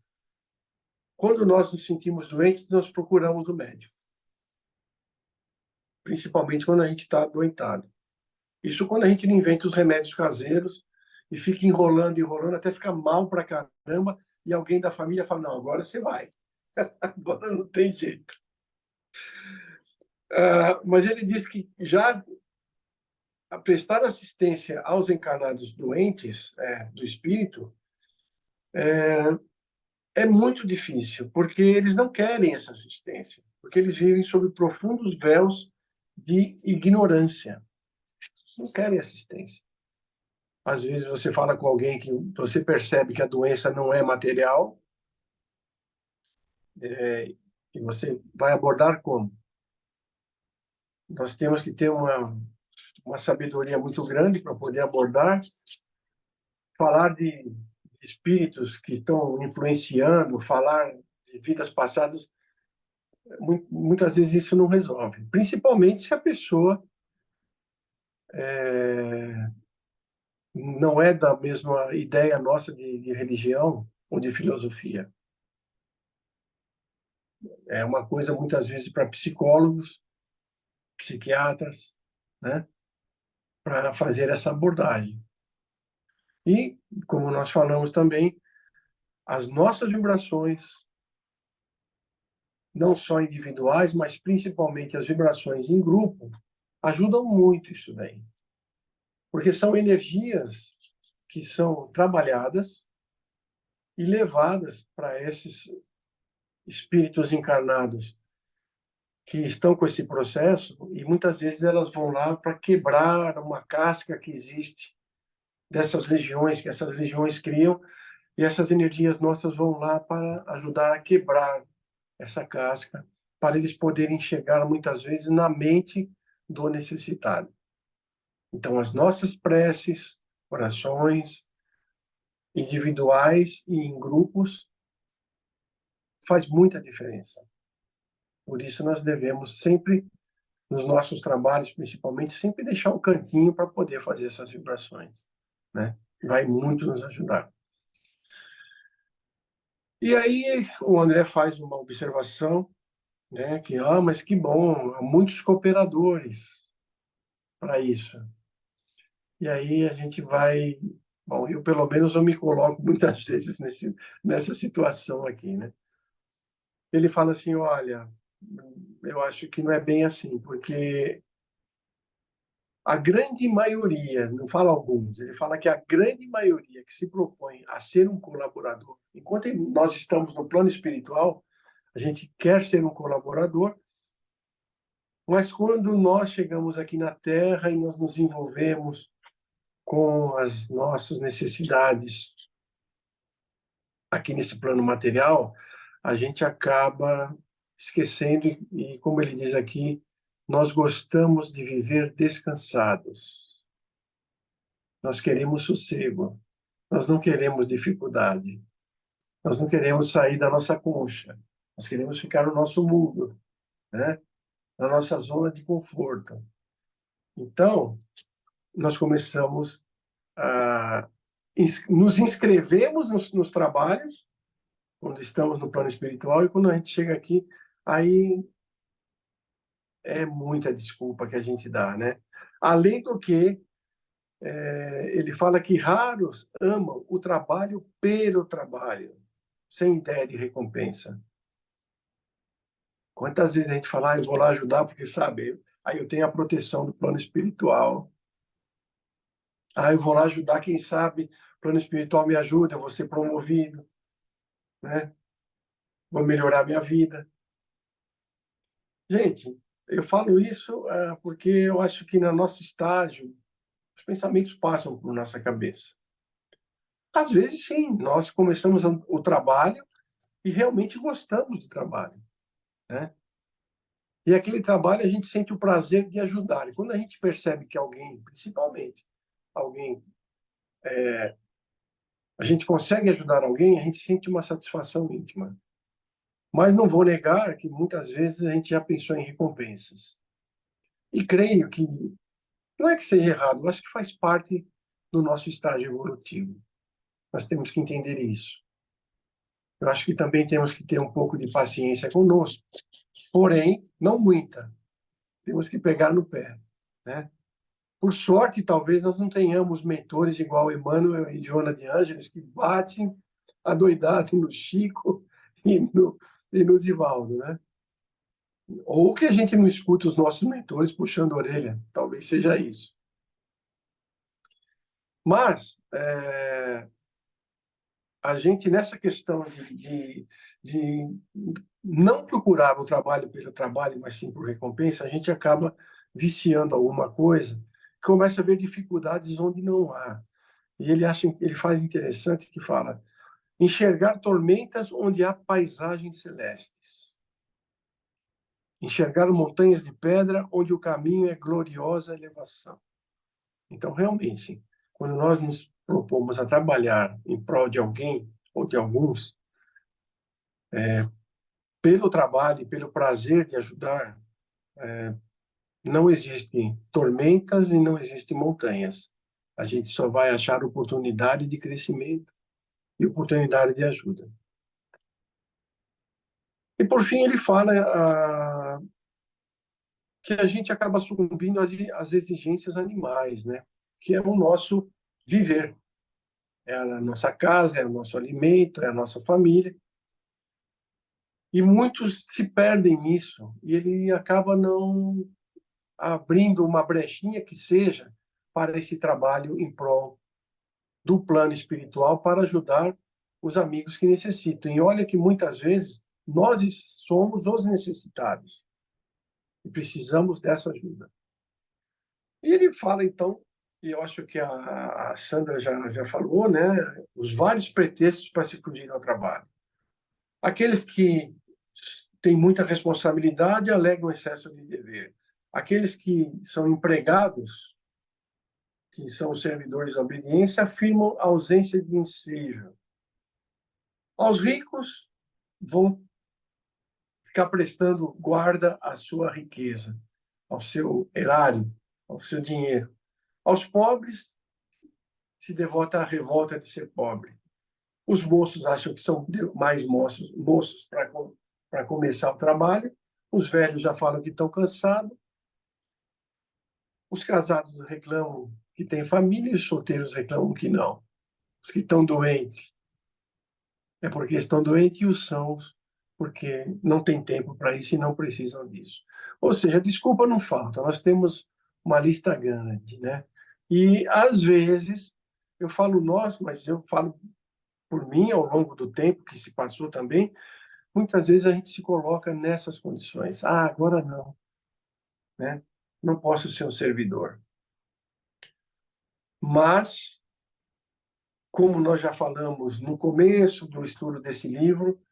Speaker 4: quando nós nos sentimos doentes, nós procuramos o médico. Principalmente quando a gente está adoentado. Isso quando a gente não inventa os remédios caseiros e fica enrolando, até ficar mal pra caramba, e alguém da família fala, não, agora você vai. Agora não tem jeito. Mas ele diz que já a prestar assistência aos encarnados doentes do espírito é muito difícil, porque eles não querem essa assistência, porque eles vivem sob profundos véus de ignorância. Não querem assistência. Às vezes você fala com alguém que você percebe que a doença não é material, e você vai abordar como? Nós temos que ter uma sabedoria muito grande para poder abordar, falar de espíritos que estão influenciando, falar de vidas passadas, muitas vezes isso não resolve. Principalmente se a pessoa não é da mesma ideia nossa de religião ou de filosofia. É uma coisa, muitas vezes, para psicólogos, psiquiatras, né, para fazer essa abordagem. E, como nós falamos também, as nossas vibrações, não só individuais, mas principalmente as vibrações em grupo, ajudam muito isso daí. Porque são energias que são trabalhadas e levadas para esses espíritos encarnados que estão com esse processo, e muitas vezes elas vão lá para quebrar uma casca que existe dessas legiões, que essas legiões criam, e essas energias nossas vão lá para ajudar a quebrar essa casca, para eles poderem chegar muitas vezes na mente do necessitado. Então, as nossas preces, orações, individuais e em grupos, faz muita diferença. Por isso, nós devemos sempre, nos nossos trabalhos, principalmente, sempre deixar um cantinho para poder fazer essas vibrações, né? Vai muito nos ajudar. E aí, o André faz uma observação, né? Que, mas que bom, há muitos cooperadores para isso. E aí a gente vai... Bom, eu, pelo menos, eu me coloco muitas vezes nessa situação aqui, né? Ele fala assim, olha, eu acho que não é bem assim, porque a grande maioria, não fala alguns, ele fala que a grande maioria que se propõe a ser um colaborador, enquanto nós estamos no plano espiritual, a gente quer ser um colaborador, mas quando nós chegamos aqui na Terra e nós nos envolvemos com as nossas necessidades aqui nesse plano material, a gente acaba esquecendo, e como ele diz aqui, nós gostamos de viver descansados. Nós queremos sossego. Nós não queremos dificuldade. Nós não queremos sair da nossa concha. Nós queremos ficar no nosso mundo, né? Na nossa zona de conforto. Então, nós começamos a nos inscrevemos nos trabalhos, quando estamos no plano espiritual, e quando a gente chega aqui, aí é muita desculpa que a gente dá, né? Além do que, ele fala que raros amam o trabalho pelo trabalho, sem ideia de recompensa. Quantas vezes a gente fala, eu vou lá ajudar porque, sabe, aí eu tenho a proteção do plano espiritual. Eu vou lá ajudar, quem sabe, o plano espiritual me ajuda, eu vou ser promovido, né? Vou melhorar minha vida. Gente, eu falo isso porque eu acho que no nosso estágio, os pensamentos passam por nossa cabeça. Às vezes, sim, nós começamos o trabalho e realmente gostamos do trabalho, né? E aquele trabalho a gente sente o prazer de ajudar. E quando a gente percebe que alguém, principalmente alguém, a gente consegue ajudar alguém, a gente sente uma satisfação íntima. Mas não vou negar que muitas vezes a gente já pensou em recompensas. E creio que não é que seja errado, eu acho que faz parte do nosso estágio evolutivo. Nós temos que entender isso. Eu acho que também temos que ter um pouco de paciência conosco, porém, não muita. Temos que pegar no pé, né? Por sorte, talvez nós não tenhamos mentores igual Emmanuel e Joana de Ângeles, que batem adoidado no Chico e no Divaldo, né? Ou que a gente não escuta os nossos mentores puxando a orelha, talvez seja isso. Mas a gente, nessa questão de não procurar o trabalho pelo trabalho, mas sim por recompensa, a gente acaba viciando alguma coisa, começa a ver dificuldades onde não há. E ele faz interessante que fala: enxergar tormentas onde há paisagens celestes. Enxergar montanhas de pedra onde o caminho é gloriosa elevação. Então, realmente, quando nós nos propomos a trabalhar em prol de alguém ou de alguns, pelo trabalho e pelo prazer de ajudar, não existem tormentas e não existem montanhas. A gente só vai achar oportunidade de crescimento e oportunidade de ajuda. E, por fim, ele fala que a gente acaba sucumbindo às exigências animais, né? Que é o nosso viver. É a nossa casa, é o nosso alimento, é a nossa família. E muitos se perdem nisso, e ele acaba não abrindo uma brechinha que seja para esse trabalho em prol do plano espiritual para ajudar os amigos que necessitam. E olha que muitas vezes nós somos os necessitados e precisamos dessa ajuda. E ele fala, então, e eu acho que a Sandra já falou, né, os vários pretextos para se fugir ao trabalho. Aqueles que têm muita responsabilidade alegam excesso de dever. Aqueles que são empregados, que são os servidores da obediência, afirmam a ausência de ensejo. Aos ricos, vão ficar prestando guarda à sua riqueza, ao seu erário, ao seu dinheiro. Aos pobres, se devota à revolta de ser pobre. Os moços acham que são mais moços para começar o trabalho. Os velhos já falam que estão cansados. Os casados reclamam que têm família e os solteiros reclamam que não. Os que estão doentes é porque estão doentes e os sãos porque não tem tempo para isso e não precisam disso. Ou seja, desculpa não falta. Nós temos uma lista grande, né? E às vezes eu falo nós, mas eu falo por mim ao longo do tempo que se passou também. Muitas vezes a gente se coloca nessas condições. Agora não, né? Não posso ser um servidor. Mas como nós já falamos no começo do estudo desse livro,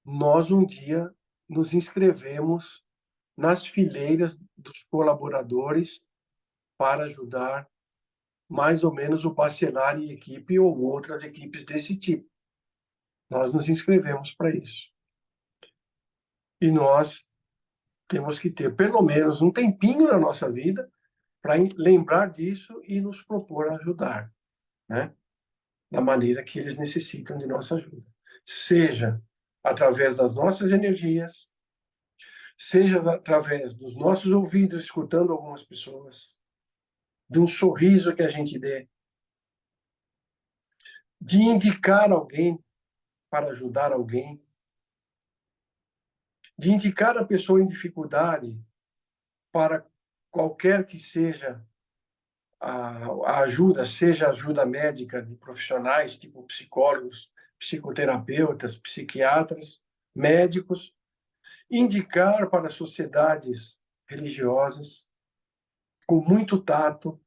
Speaker 4: nós um dia nos inscrevemos nas fileiras dos colaboradores para ajudar mais ou menos o Bacelar e equipe ou outras equipes desse tipo. Nós nos inscrevemos para isso. E nós temos que ter pelo menos um tempinho na nossa vida para lembrar disso e nos propor a ajudar, né? Da maneira que eles necessitam de nossa ajuda. Seja através das nossas energias, seja através dos nossos ouvidos, escutando algumas pessoas, de um sorriso que a gente dê, de indicar alguém para ajudar alguém, de indicar a pessoa em dificuldade para qualquer que seja a ajuda, seja ajuda médica de profissionais, tipo psicólogos, psicoterapeutas, psiquiatras, médicos, indicar para sociedades religiosas com muito tato,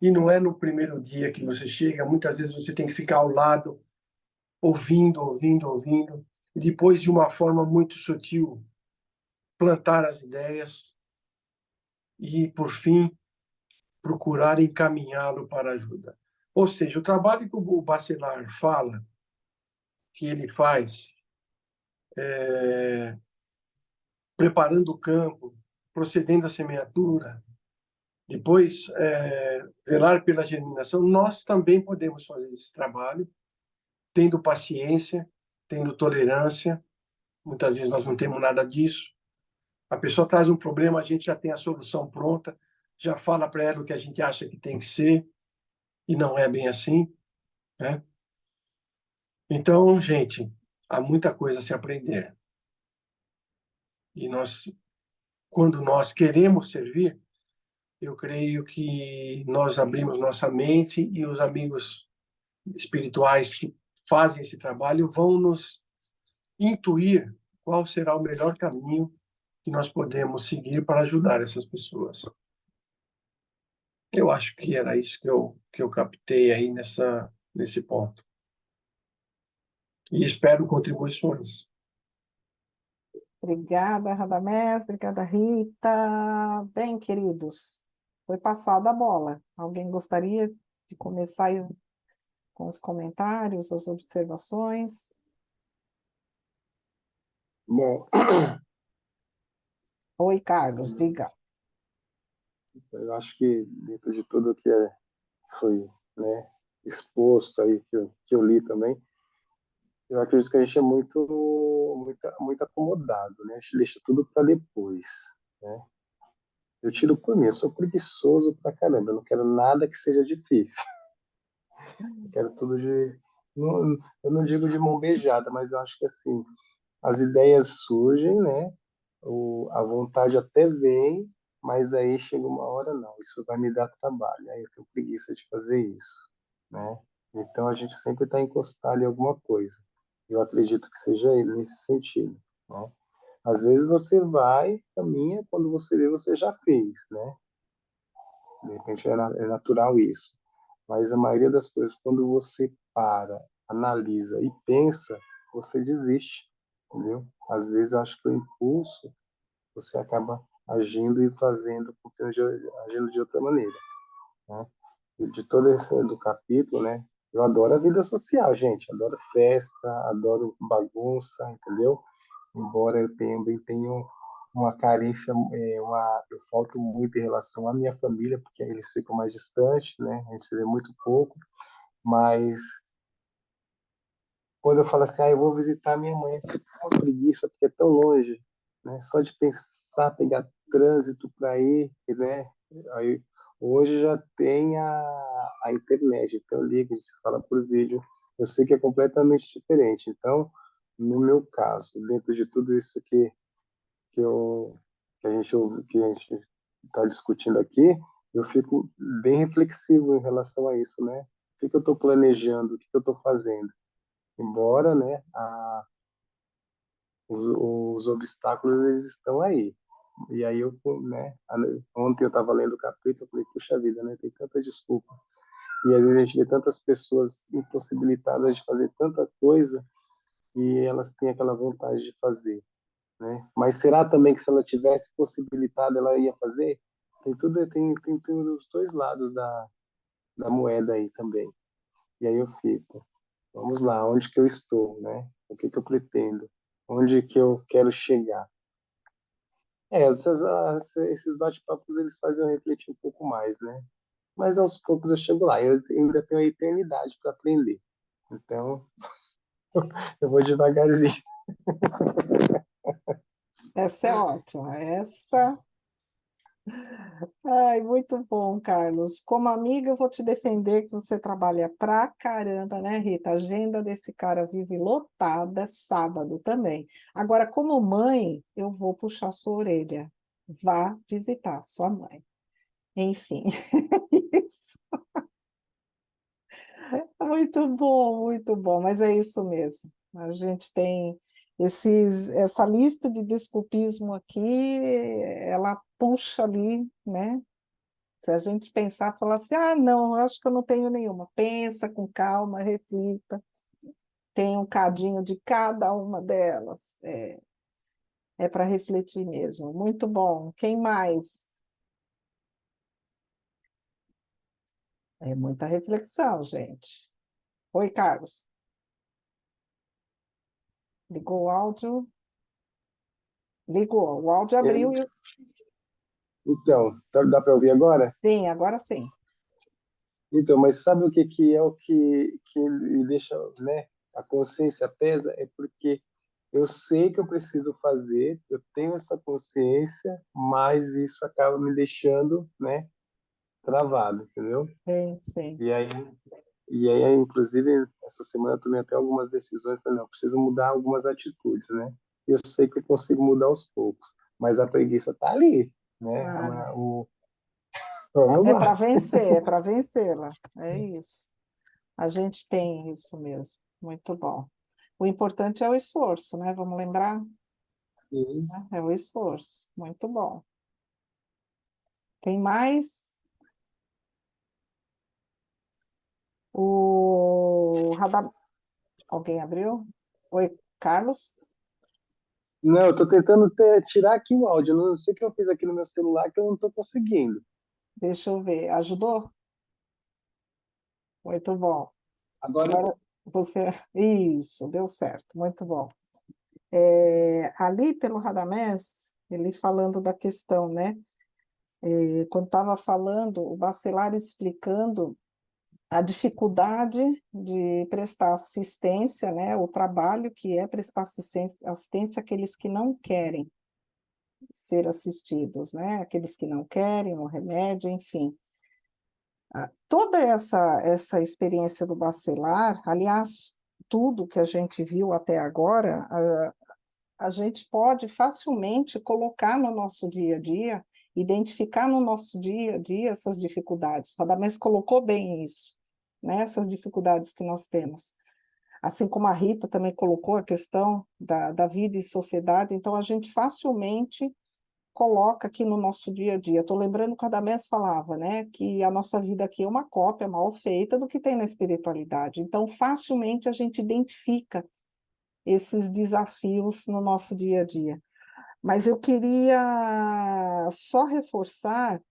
Speaker 4: e não é no primeiro dia que você chega, muitas vezes você tem que ficar ao lado, ouvindo, ouvindo, ouvindo, e depois, de uma forma muito sutil, plantar as ideias e, por fim, procurar encaminhá-lo para ajuda. Ou seja, o trabalho que o Bacelar fala, que ele faz, preparando o campo, procedendo à semeadura, depois velar pela germinação, nós também podemos fazer esse trabalho, tendo paciência, tendo tolerância. Muitas vezes nós não temos nada disso. A pessoa traz um problema, a gente já tem a solução pronta, já fala para ela o que a gente acha que tem que ser, e não é bem assim, né? Então, gente, há muita coisa a se aprender. E quando nós queremos servir, eu creio que nós abrimos nossa mente e os amigos espirituais que fazem esse trabalho vão nos intuir qual será o melhor caminho que nós podemos seguir para ajudar essas pessoas. Eu acho que era isso que eu captei aí nesse ponto. E espero contribuições.
Speaker 1: Obrigada, Radamés. Obrigada, Rita. Bem, queridos, foi passada a bola. Alguém gostaria de começar aí com os comentários, as observações?
Speaker 5: Bom,
Speaker 1: Oi, Carlos, diga.
Speaker 5: eu acho que dentro de tudo que foi, né, exposto aí, que eu li também, eu acredito que a gente é muito acomodado, né? A gente deixa tudo para depois, né? Eu tiro por mim, eu sou preguiçoso pra caramba, eu não quero nada que seja difícil. Eu quero tudo de... Não, eu não digo de mão beijada, mas eu acho que assim, as ideias surgem, né? A vontade até vem, mas aí chega uma hora, não, isso vai me dar trabalho, aí eu tenho preguiça de fazer isso, né? Então a gente sempre está encostado em alguma coisa. Eu acredito que seja ele nesse sentido, né? Às vezes você vai, caminha, quando você vê, você já fez, né? De repente é natural isso. Mas a maioria das coisas, quando você para, analisa e pensa, você desiste, entendeu? Às vezes eu acho que o impulso você acaba agindo e fazendo agindo de outra maneira, né? E de todo esse do capítulo, né? Eu adoro a vida social, gente. Adoro festa, adoro bagunça, entendeu? Embora eu também tenha uma carência, eu falto muito em relação à minha família, porque eles ficam mais distantes, né? A gente se vê muito pouco, mas quando eu falo assim, eu vou visitar minha mãe, eu fico com preguiça, porque é tão longe, né? Só de pensar, pegar trânsito para ir, né? Aí, hoje já tem a internet, então liga, a gente se fala por vídeo. Eu sei que é completamente diferente. Então, no meu caso, dentro de tudo isso que, eu, que a gente está discutindo aqui, eu fico bem reflexivo em relação a isso, né? O que eu estou planejando, o que eu estou fazendo? Embora, né, os obstáculos eles estão aí. E aí eu, né, ontem eu estava lendo o capítulo, eu falei, puxa vida, né, tem tanta desculpa. E às vezes a gente vê tantas pessoas impossibilitadas de fazer tanta coisa e elas têm aquela vontade de fazer, né? Mas será também que se ela tivesse possibilitado, ela ia fazer? Tem tudo os dois lados da moeda aí também. E aí eu fico, vamos lá, onde que eu estou, né? O que que eu pretendo? Onde que eu quero chegar? Esses bate-papos eles fazem eu refletir um pouco mais, né? Mas aos poucos eu chego lá. Eu ainda tenho a eternidade para aprender. Então, eu vou devagarzinho.
Speaker 1: Essa é ótima. Essa. Ai, muito bom, Carlos. Como amiga, eu vou te defender que você trabalha pra caramba, né, Rita? A agenda desse cara vive lotada, sábado também. Agora, como mãe, eu vou puxar sua orelha. Vá visitar sua mãe. Enfim, isso. Muito bom, mas é isso mesmo. A gente tem essa lista de desculpismo aqui, ela puxa ali, né? Se a gente pensar, falar assim, ah, não, eu acho que eu não tenho nenhuma. Pensa com calma, reflita, tem um cadinho de cada uma delas. É para refletir mesmo. Muito bom. Quem mais? É muita reflexão, gente. Oi, Carlos. Ligou o áudio? Ligou. O áudio abriu e...
Speaker 5: Então, dá para ouvir agora?
Speaker 1: Sim, agora sim.
Speaker 5: Então, mas sabe o que que é o que me deixa, né? A consciência pesa é porque eu sei que eu preciso fazer, eu tenho essa consciência, mas isso acaba me deixando, né, travado, entendeu?
Speaker 1: Sim, sim.
Speaker 5: E aí, inclusive, essa semana eu tomei até algumas decisões, falei, não, eu preciso mudar algumas atitudes, né? Eu sei que eu consigo mudar aos poucos, mas a preguiça tá ali, né?
Speaker 1: Ah,
Speaker 5: Vamos
Speaker 1: é para
Speaker 5: lá.
Speaker 1: vencer, é para vencê-la. É isso. A gente tem isso mesmo. Muito bom. O importante é o esforço, né? Vamos lembrar?
Speaker 5: Sim.
Speaker 1: Né? É o esforço. Muito bom. Quem mais? O Radam... Alguém abriu? Oi, Carlos?
Speaker 5: Não, eu tô tentando tirar aqui o áudio, eu não sei o que eu fiz aqui no meu celular que eu não tô conseguindo.
Speaker 1: Deixa eu ver. Ajudou? Muito bom.
Speaker 5: Agora,
Speaker 1: Agora você. Isso, deu certo. Muito bom. Ali pelo Radamés, ele falando da questão, né? Quando estava falando, o Bacelar explicando a dificuldade de prestar assistência, né? O trabalho que é prestar assistência àqueles que não querem ser assistidos, né? Aqueles que não querem o remédio, enfim. Toda essa experiência do Bacelar, aliás, tudo que a gente viu até agora, a gente pode facilmente colocar no nosso dia a dia, identificar no nosso dia a dia essas dificuldades. O Radamés colocou bem isso, né? Essas dificuldades que nós temos. Assim como a Rita também colocou a questão da vida e sociedade, então a gente facilmente coloca aqui no nosso dia a dia. Estou lembrando que o Radamés falava, né, que a nossa vida aqui é uma cópia mal feita do que tem na espiritualidade. Então, facilmente a gente identifica esses desafios no nosso dia a dia. Mas eu queria só reforçar,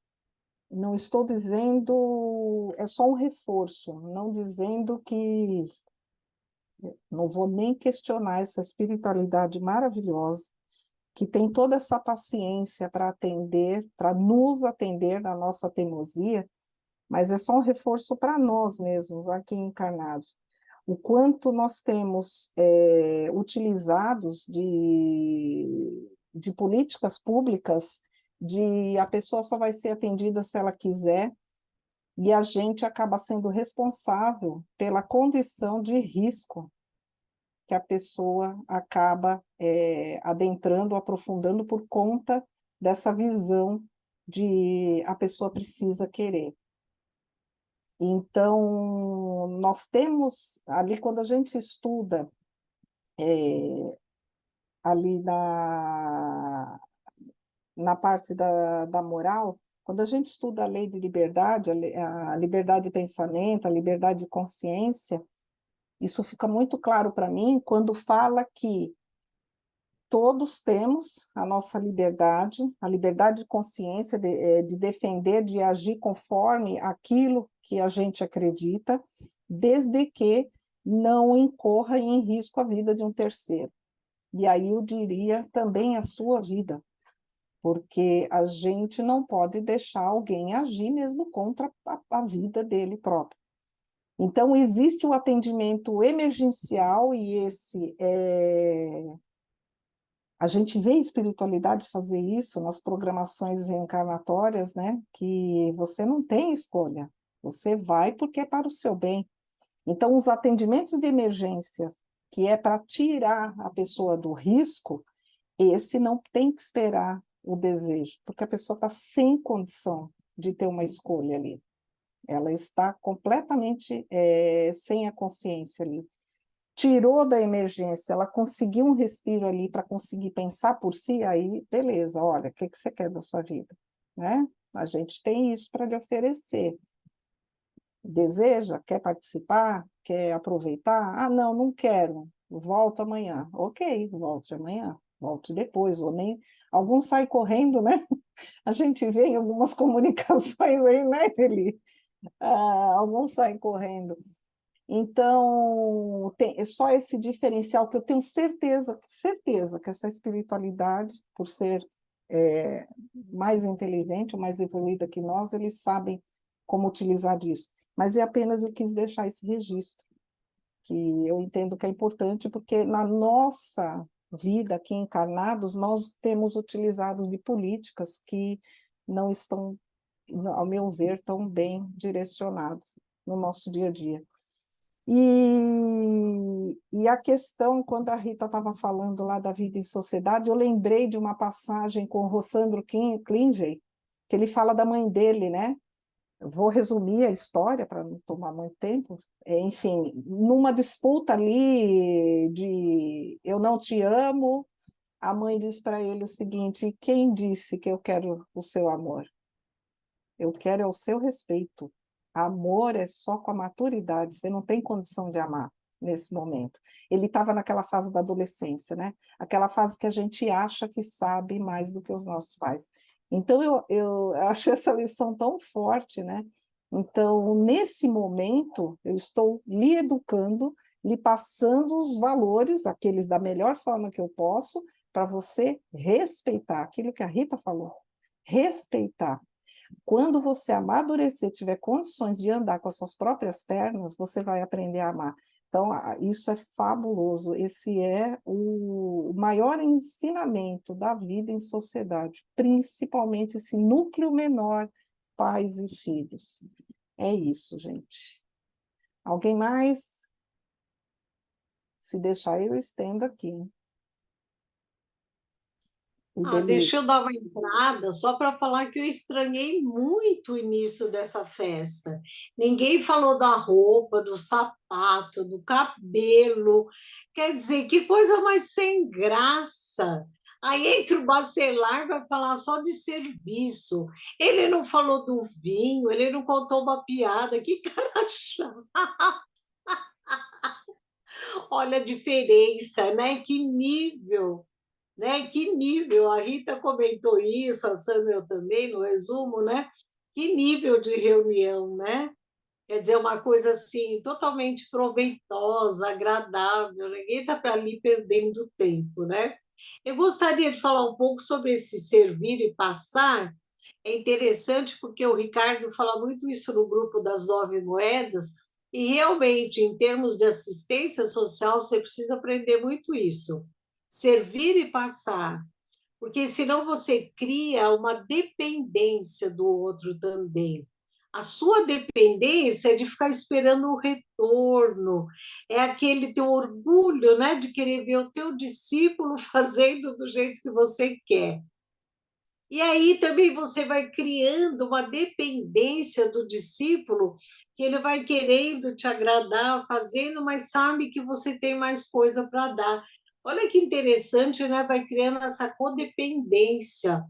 Speaker 1: não estou dizendo, é só um reforço, não dizendo que, não vou nem questionar essa espiritualidade maravilhosa, que tem toda essa paciência para atender, para nos atender na nossa teimosia, mas é só um reforço para nós mesmos, aqui encarnados. O quanto nós temos utilizados de políticas públicas de a pessoa só vai ser atendida se ela quiser, e a gente acaba sendo responsável pela condição de risco que a pessoa acaba adentrando, aprofundando por conta dessa visão de a pessoa precisa querer. Então, nós temos ali, quando a gente estuda ali na parte da moral, Quando a gente estuda a lei de liberdade, a liberdade de pensamento, a liberdade de consciência, isso fica muito claro para mim quando fala que todos temos a nossa liberdade, a liberdade de consciência, de defender, de agir conforme aquilo que a gente acredita, desde que não incorra em risco a vida de um terceiro. E aí eu diria também a sua vida, porque a gente não pode deixar alguém agir mesmo contra a vida dele próprio. Então, existe o atendimento emergencial, e esse a gente vê a espiritualidade fazer isso nas programações reencarnatórias, né? Que você não tem escolha, você vai porque é para o seu bem. Então, os atendimentos de emergência, que é para tirar a pessoa do risco, esse não tem que esperar o desejo, porque a pessoa está sem condição de ter uma escolha ali. Ela está completamente sem a consciência ali. Tirou da emergência, ela conseguiu um respiro ali para conseguir pensar por si, aí, beleza, olha, o que você quer da sua vida? Né? A gente tem isso para lhe oferecer. Deseja? Quer participar? Quer aproveitar? Ah, não, não quero, volto amanhã. Ok, volte amanhã, volte depois, ou nem... Alguns saem correndo, né? A gente vê em algumas comunicações aí, né, Eli? Alguns saem correndo. Então, é só esse diferencial que eu tenho certeza que essa espiritualidade, por ser mais inteligente, mais evoluída que nós, eles sabem como utilizar disso. Mas apenas eu quis deixar esse registro, que eu entendo que é importante, porque na nossa vida aqui encarnados, nós temos utilizado de políticas que não estão, ao meu ver, tão bem direcionadas no nosso dia a dia. E a questão, quando a Rita estava falando lá da vida em sociedade, eu lembrei de uma passagem com o Rossandro Klinge, que ele fala da mãe dele, né? Eu vou resumir a história para não tomar muito tempo. Enfim, numa disputa ali de eu não te amo, a mãe diz para ele o seguinte: quem disse que eu quero o seu amor? Eu quero é o seu respeito. Amor é só com a maturidade, você não tem condição de amar nesse momento. Ele estava naquela fase da adolescência, né? Aquela fase que a gente acha que sabe mais do que os nossos pais. Então, eu acho essa lição tão forte, né? Então, nesse momento, eu estou lhe educando, lhe passando os valores, aqueles da melhor forma que eu posso, para você respeitar aquilo que a Rita falou. Respeitar. Quando você amadurecer, tiver condições de andar com as suas próprias pernas, você vai aprender a amar. Então, isso é fabuloso. Esse é o maior ensinamento da vida em sociedade, principalmente esse núcleo menor, pais e filhos. É isso, gente. Alguém mais? Se deixar, eu estendo aqui.
Speaker 6: Deixa eu dar uma entrada só para falar que eu estranhei muito o início dessa festa. Ninguém falou da roupa, do sapato, do cabelo. Quer dizer, que coisa mais sem graça. Aí entra o bacelar, vai falar só de serviço. Ele não falou do vinho, ele não contou uma piada. Que cara chato. Olha a diferença, né? Que nível, né? Que nível, a Rita comentou isso, a Sandra também, no resumo, né? Que nível de reunião, né? Quer dizer, uma coisa assim, totalmente proveitosa, agradável, ninguém está ali perdendo tempo, né? Eu gostaria de falar um pouco sobre esse servir e passar. É interessante porque o Ricardo fala muito isso no grupo das 9 moedas, e realmente, em termos de assistência social, você precisa aprender muito isso. Servir e passar, porque senão você cria uma dependência do outro também. A sua dependência é de ficar esperando o retorno, é aquele teu orgulho, né, de querer ver o teu discípulo fazendo do jeito que você quer. E aí também você vai criando uma dependência do discípulo, que ele vai querendo te agradar, fazendo, mas sabe que você tem mais coisa para dar. Olha que interessante, né? Vai criando essa codependência,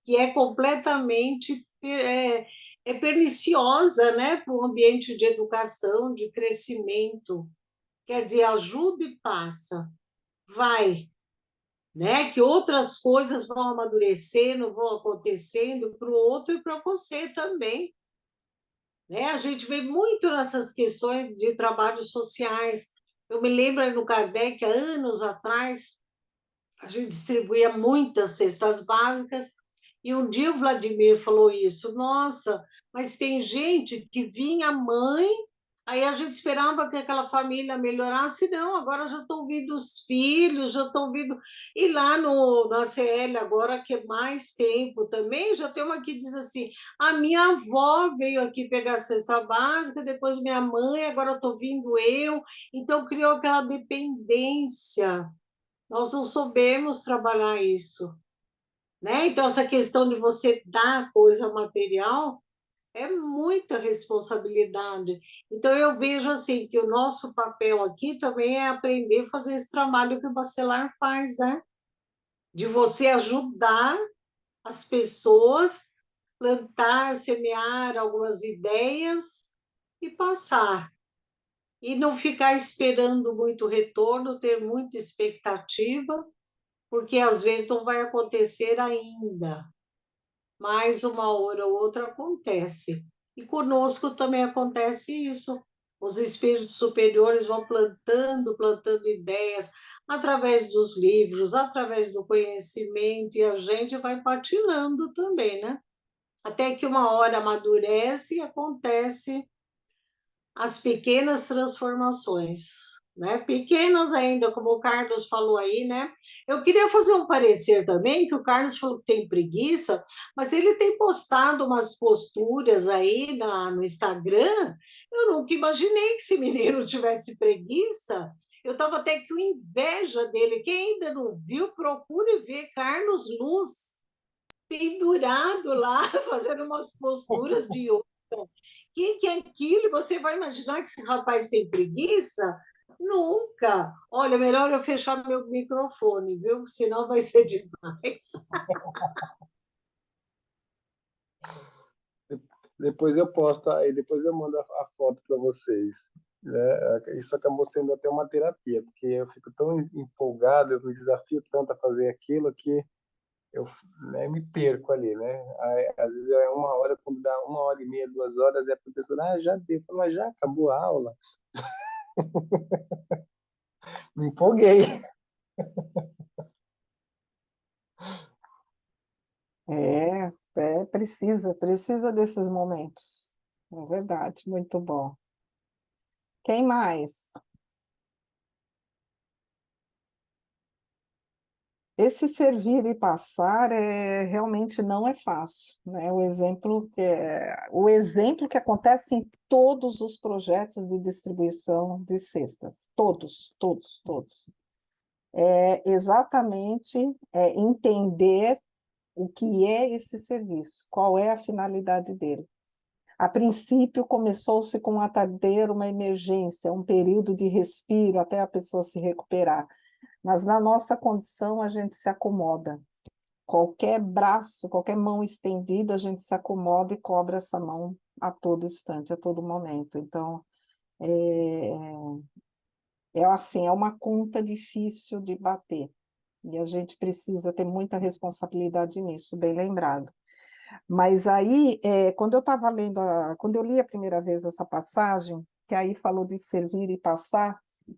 Speaker 6: que é completamente é perniciosa, né, para o ambiente de educação, de crescimento. Quer dizer, ajuda e passa, vai, né? Que outras coisas vão amadurecendo, vão acontecendo para o outro e para você também, né? A gente vê muito nessas questões de trabalhos sociais. Eu me lembro no Kardec, há anos atrás, a gente distribuía muitas cestas básicas, e um dia o Vladimir falou isso, nossa, mas tem gente que vinha mãe, aí a gente esperava que aquela família melhorasse, não, agora já estão vindo os filhos, já estão vindo, e lá na CL agora, que é mais tempo também, já tem uma que diz assim, a minha avó veio aqui pegar a cesta básica, depois minha mãe, agora estou vindo eu, então criou aquela dependência, nós não soubemos trabalhar isso, né? Então, essa questão de você dar coisa material é muita responsabilidade. Então, eu vejo assim que o nosso papel aqui também é aprender a fazer esse trabalho que o Bacelar faz, né? De você ajudar as pessoas, plantar, semear algumas ideias e passar. E não ficar esperando muito retorno, ter muita expectativa, porque às vezes não vai acontecer ainda, mas uma hora ou outra acontece. E conosco também acontece isso. Os espíritos superiores vão plantando, plantando ideias através dos livros, através do conhecimento, e a gente vai patinando também, né? Até que uma hora amadurece e acontece as pequenas transformações, né? Pequenas ainda, como o Carlos falou aí, né? Eu queria fazer um parecer também, que o Carlos falou que tem preguiça, mas ele tem postado umas posturas aí no Instagram, eu nunca imaginei que esse menino tivesse preguiça, eu estava até com inveja dele, quem ainda não viu, procure ver Carlos Luz, pendurado lá, fazendo umas posturas de yoga. Que é aquilo? Você vai imaginar que esse rapaz tem preguiça? Nunca. Olha, melhor eu fechar meu microfone, viu? Senão vai ser demais.
Speaker 5: Depois eu posto, aí depois eu mando a foto para vocês. Né? Isso acabou sendo até uma terapia, porque eu fico tão empolgado, eu me desafio tanto a fazer aquilo que eu, né, me perco ali, né? Aí, às vezes é uma hora, quando dá 1 hora e meia, 2 horas, é a professora, já deu, mas já acabou a aula. Me empolguei.
Speaker 1: Precisa desses momentos. É verdade, muito bom. Quem mais? Esse servir e passar realmente não é fácil, né? O exemplo que acontece em todos os projetos de distribuição de cestas, todos, todos, todos. É exatamente entender o que é esse serviço, qual é a finalidade dele. A princípio, começou-se com um atardeiro, uma emergência, um período de respiro até a pessoa se recuperar. Mas na nossa condição, a gente se acomoda. Qualquer braço, qualquer mão estendida, a gente se acomoda e cobra essa mão a todo instante, a todo momento. Então, assim, é uma conta difícil de bater. E a gente precisa ter muita responsabilidade nisso, bem lembrado. Mas aí, quando eu estava lendo, quando eu li a primeira vez essa passagem, que aí falou de servir e passar,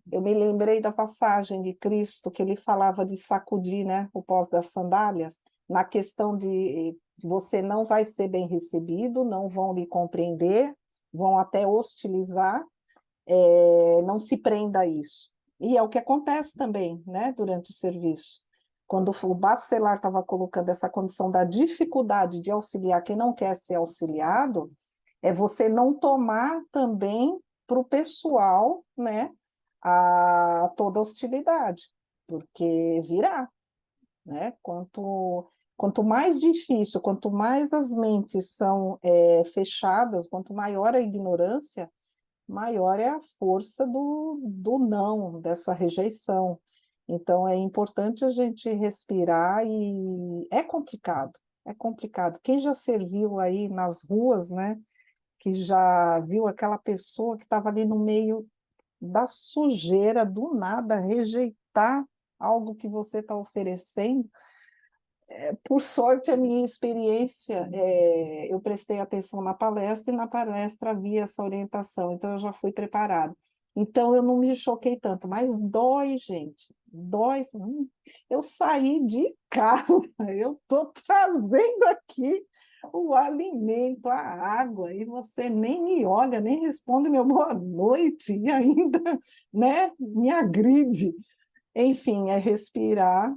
Speaker 1: eu me lembrei da passagem de Cristo, que ele falava de sacudir, né, o pós das sandálias, na questão de você não vai ser bem recebido, não vão lhe compreender, vão até hostilizar, não se prenda a isso. E é o que acontece também, né, durante o serviço. Quando o Bacelar estava colocando essa condição da dificuldade de auxiliar quem não quer ser auxiliado, é você não tomar também para o pessoal, né, toda hostilidade, porque virá, né? Quanto mais difícil, quanto mais as mentes são fechadas, quanto maior a ignorância, maior é a força do não, dessa rejeição. Então, é importante a gente respirar e é complicado, É complicado. Quem já serviu aí nas ruas, né? Que já viu aquela pessoa que estava ali no meio da sujeira, do nada, rejeitar algo que você está oferecendo. Por sorte, a minha experiência, eu prestei atenção na palestra e na palestra havia essa orientação, então eu já fui preparada. Então eu não me choquei tanto, mas dói, gente, dói. Eu saí de casa, eu estou trazendo aqui o alimento, a água, e você nem me olha, nem responde meu boa noite, e ainda, né, me agride. Enfim, é respirar,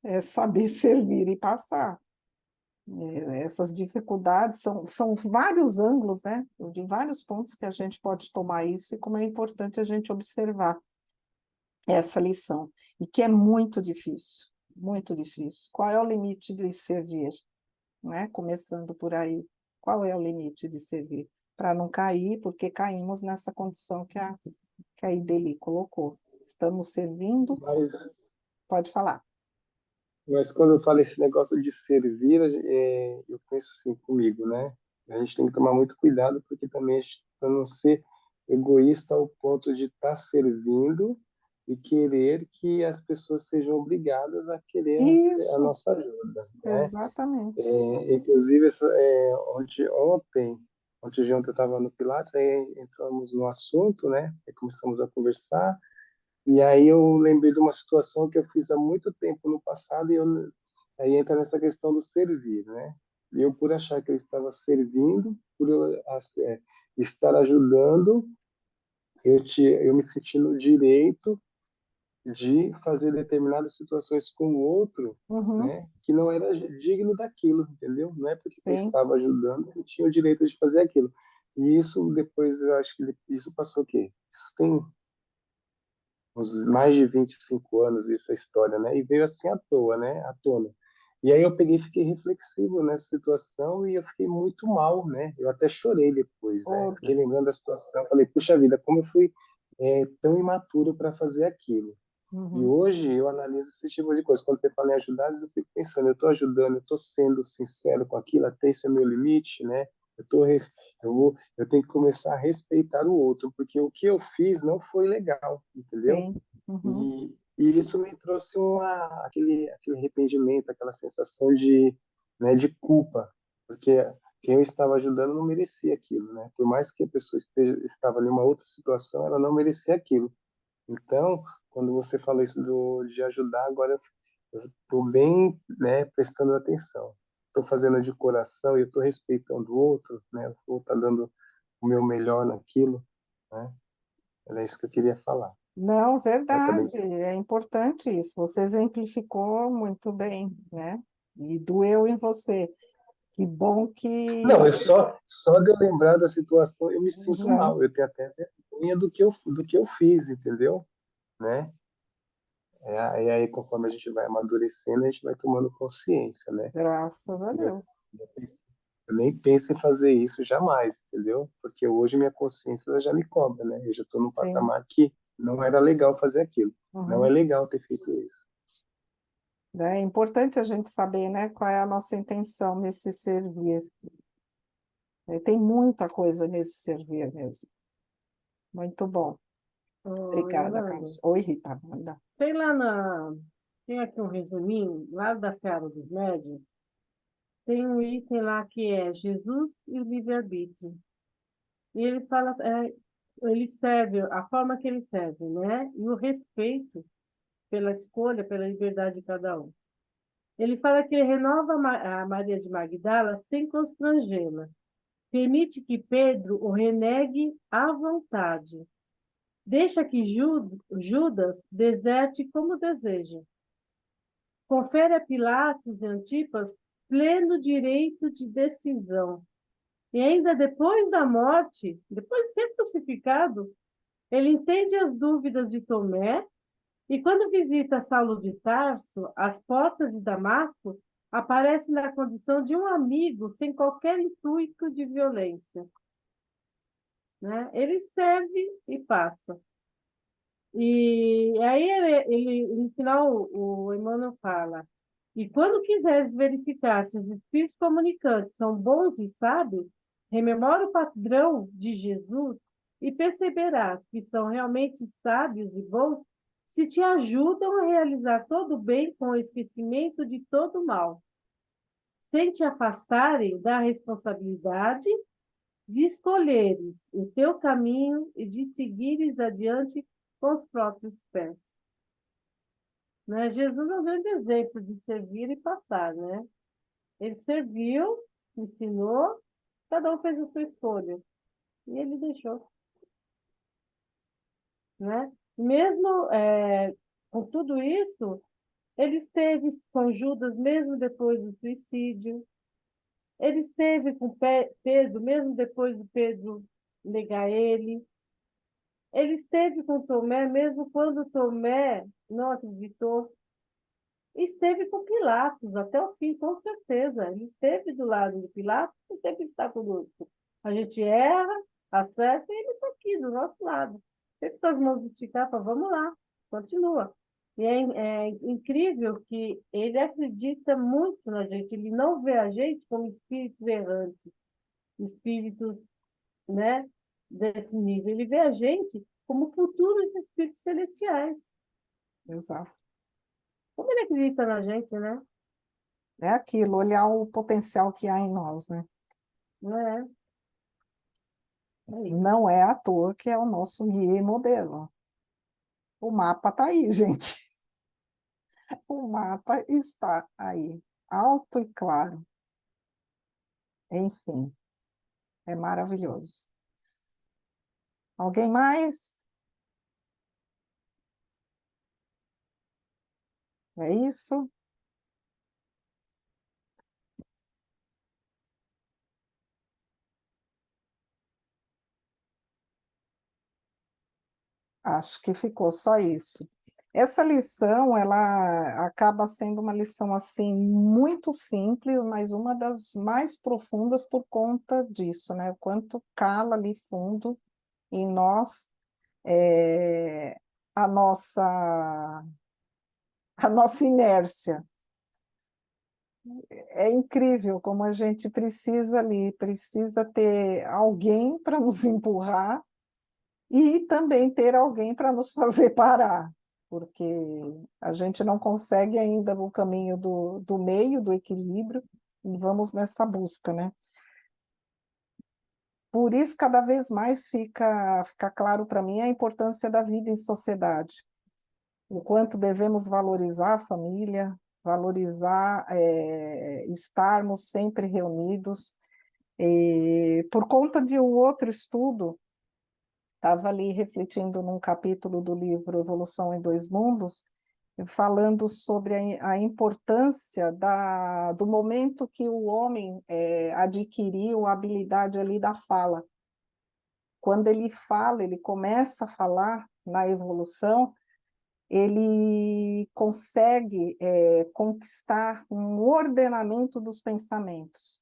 Speaker 1: é saber servir e passar. Essas dificuldades são vários ângulos, né? De vários pontos que a gente pode tomar isso e como é importante a gente observar essa lição. E que é muito difícil, muito difícil. Qual é o limite de servir? Né? Começando por aí. Qual é o limite de servir? Para não cair, porque caímos nessa condição que a Ideli colocou. Estamos servindo,
Speaker 5: Mas,
Speaker 1: pode falar.
Speaker 5: mas quando eu falo esse negócio de servir, eu penso assim comigo, né? A gente tem que tomar muito cuidado, porque também para não ser egoísta ao ponto de estar servindo e querer que as pessoas sejam obrigadas a querer a
Speaker 1: Isso,
Speaker 5: nossa ajuda, né?
Speaker 1: exatamente.
Speaker 5: Inclusive, ontem de ontem eu estava no Pilates, aí entramos no assunto, né? Aí começamos a conversar, e aí eu lembrei de uma situação que eu fiz há muito tempo no passado, aí entra nessa questão do servir, né? E eu, por achar que eu estava servindo, por estar ajudando, eu me senti no direito de fazer determinadas situações com o outro,
Speaker 1: Uhum,
Speaker 5: né, que não era digno daquilo, entendeu? Não é porque eu
Speaker 1: sim.
Speaker 5: estava ajudando que eu tinha o direito de fazer aquilo. E isso depois, eu acho que isso passou o quê? Isso tem uns mais de 25 anos, essa história, né? E veio assim à toa, né? À tona. E aí eu peguei e fiquei reflexivo nessa situação e eu fiquei muito mal, né? Eu até chorei depois, né?
Speaker 1: Ô,
Speaker 5: Fiquei lembrando da situação, falei, puxa vida, como eu fui tão imaturo para fazer aquilo. E
Speaker 1: uhum,
Speaker 5: hoje eu analiso esse tipo de coisa. Quando você fala em ajudar, às vezes eu fico pensando, eu estou ajudando, eu estou sendo sincero com aquilo, até esse é meu limite, né? Eu, tô, eu tenho que começar a respeitar o outro, porque o que eu fiz não foi legal, entendeu?
Speaker 1: sim. Uhum,
Speaker 5: E isso me trouxe aquele arrependimento, aquela sensação de culpa, porque quem eu estava ajudando não merecia aquilo, né? Por mais que a pessoa estava em uma outra situação, ela não merecia aquilo. Então, quando você fala isso de ajudar, agora eu estou bem, né, prestando atenção. Estou fazendo de coração e eu estou respeitando o outro, né? Eu vou estar dando o meu melhor naquilo, né? Era isso que eu queria falar.
Speaker 1: não,
Speaker 5: Mas tá bem.
Speaker 1: verdade, é importante isso. Você exemplificou muito bem, né? E doeu em você. Que bom
Speaker 5: Não,
Speaker 1: que
Speaker 5: só de eu lembrar da situação, eu me sinto
Speaker 1: já,
Speaker 5: mal. Eu tenho até vergonha do que eu fiz, entendeu? Né? E aí, conforme a gente vai amadurecendo, a gente vai tomando consciência, né?
Speaker 1: graças a Deus.
Speaker 5: Eu nem penso em fazer isso jamais, entendeu? Porque hoje minha consciência ela já me cobra, né? Eu já estou num
Speaker 1: Sim.
Speaker 5: patamar que não era legal fazer aquilo. Não é
Speaker 1: Uhum.
Speaker 5: legal ter feito isso.
Speaker 1: É importante a gente saber, né, qual é a nossa intenção nesse servir. Tem muita coisa nesse servir mesmo. Muito bom.
Speaker 3: Ô,
Speaker 1: Obrigada,
Speaker 3: Yolanda,
Speaker 1: Carlos. Oi, Rita. Manda.
Speaker 3: tem lá tem aqui um resuminho, lá da Seara dos Médiuns, tem um item lá que é Jesus e o livre-arbítrio. E ele fala, ele serve, a forma que ele serve, né? E o respeito pela escolha, pela liberdade de cada um. Ele fala que ele renova a Maria de Magdala sem constrangê-la. Permite que Pedro o renegue à vontade. Deixa que Judas deserte como deseja. Confere a Pilatos e Antipas pleno direito de decisão. E ainda depois da morte, depois de ser crucificado, ele entende as dúvidas de Tomé e, quando visita Saulo de Tarso, às portas de Damasco, aparece na condição de um amigo sem qualquer intuito de violência. Né? Ele serve e passa. E aí no final o Emmanuel fala, E quando quiseres verificar se os espíritos comunicantes são bons e sábios, rememora o padrão de Jesus e perceberás que são realmente sábios e bons se te ajudam a realizar todo o bem com o esquecimento de todo o mal, sem te afastarem da responsabilidade de escolheres o teu caminho e de seguires adiante com os próprios pés. Né? Jesus é um grande exemplo de servir e passar, né? Ele serviu, ensinou, cada um fez a sua escolha. E ele deixou, né? Mesmo com tudo isso, ele esteve com Judas mesmo depois do suicídio. Ele esteve com Pedro mesmo depois de Pedro negar ele. Ele esteve com Tomé mesmo quando Tomé não acreditou. Esteve com Pilatos até o fim, com certeza. Ele esteve do lado de Pilatos e sempre está conosco. A gente erra, acerta e ele está aqui do nosso lado. Sempre com as mãos esticadas, vamos lá, continua. E é incrível que ele acredita muito na gente, ele não vê a gente como espíritos errantes, espíritos, né, desse nível. Ele vê a gente como futuros espíritos celestiais.
Speaker 1: Exato.
Speaker 3: Como ele acredita na gente, né?
Speaker 1: É aquilo, olhar o potencial que há em nós, né?
Speaker 3: Não é? É isso.
Speaker 1: Não é à toa que é o nosso guia e modelo. O mapa está aí, gente. O mapa está aí, alto e claro. Enfim, é maravilhoso. Alguém mais? É isso? Acho que ficou só isso. Essa lição, ela acaba sendo uma lição assim muito simples, mas uma das mais profundas por conta disso, né? O quanto cala ali fundo em nós a nossa inércia. É incrível como a gente precisa ali, precisa ter alguém para nos empurrar e também ter alguém para nos fazer parar, porque a gente não consegue ainda o caminho do meio, do equilíbrio, e vamos nessa busca, né? Por isso, cada vez mais fica claro para mim a importância da vida em sociedade, o quanto devemos valorizar a família, valorizar estarmos sempre reunidos. E, por conta de um outro estudo, estava ali refletindo num capítulo do livro Evolução em Dois Mundos, falando sobre a importância do momento que o homem adquiriu a habilidade ali da fala. Quando ele fala, ele começa a falar na evolução, ele consegue conquistar um ordenamento dos pensamentos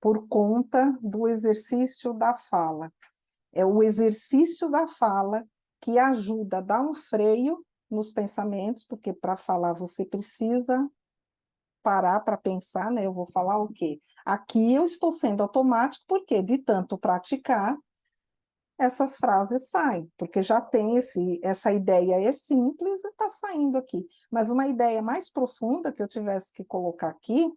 Speaker 1: por conta do exercício da fala. É o exercício da fala que ajuda a dar um freio nos pensamentos, porque para falar você precisa parar para pensar, né? Eu vou falar o quê? Aqui eu estou sendo automático, porque de tanto praticar, essas frases saem, porque já tem essa ideia é simples e está saindo aqui. Mas uma ideia mais profunda que eu tivesse que colocar aqui,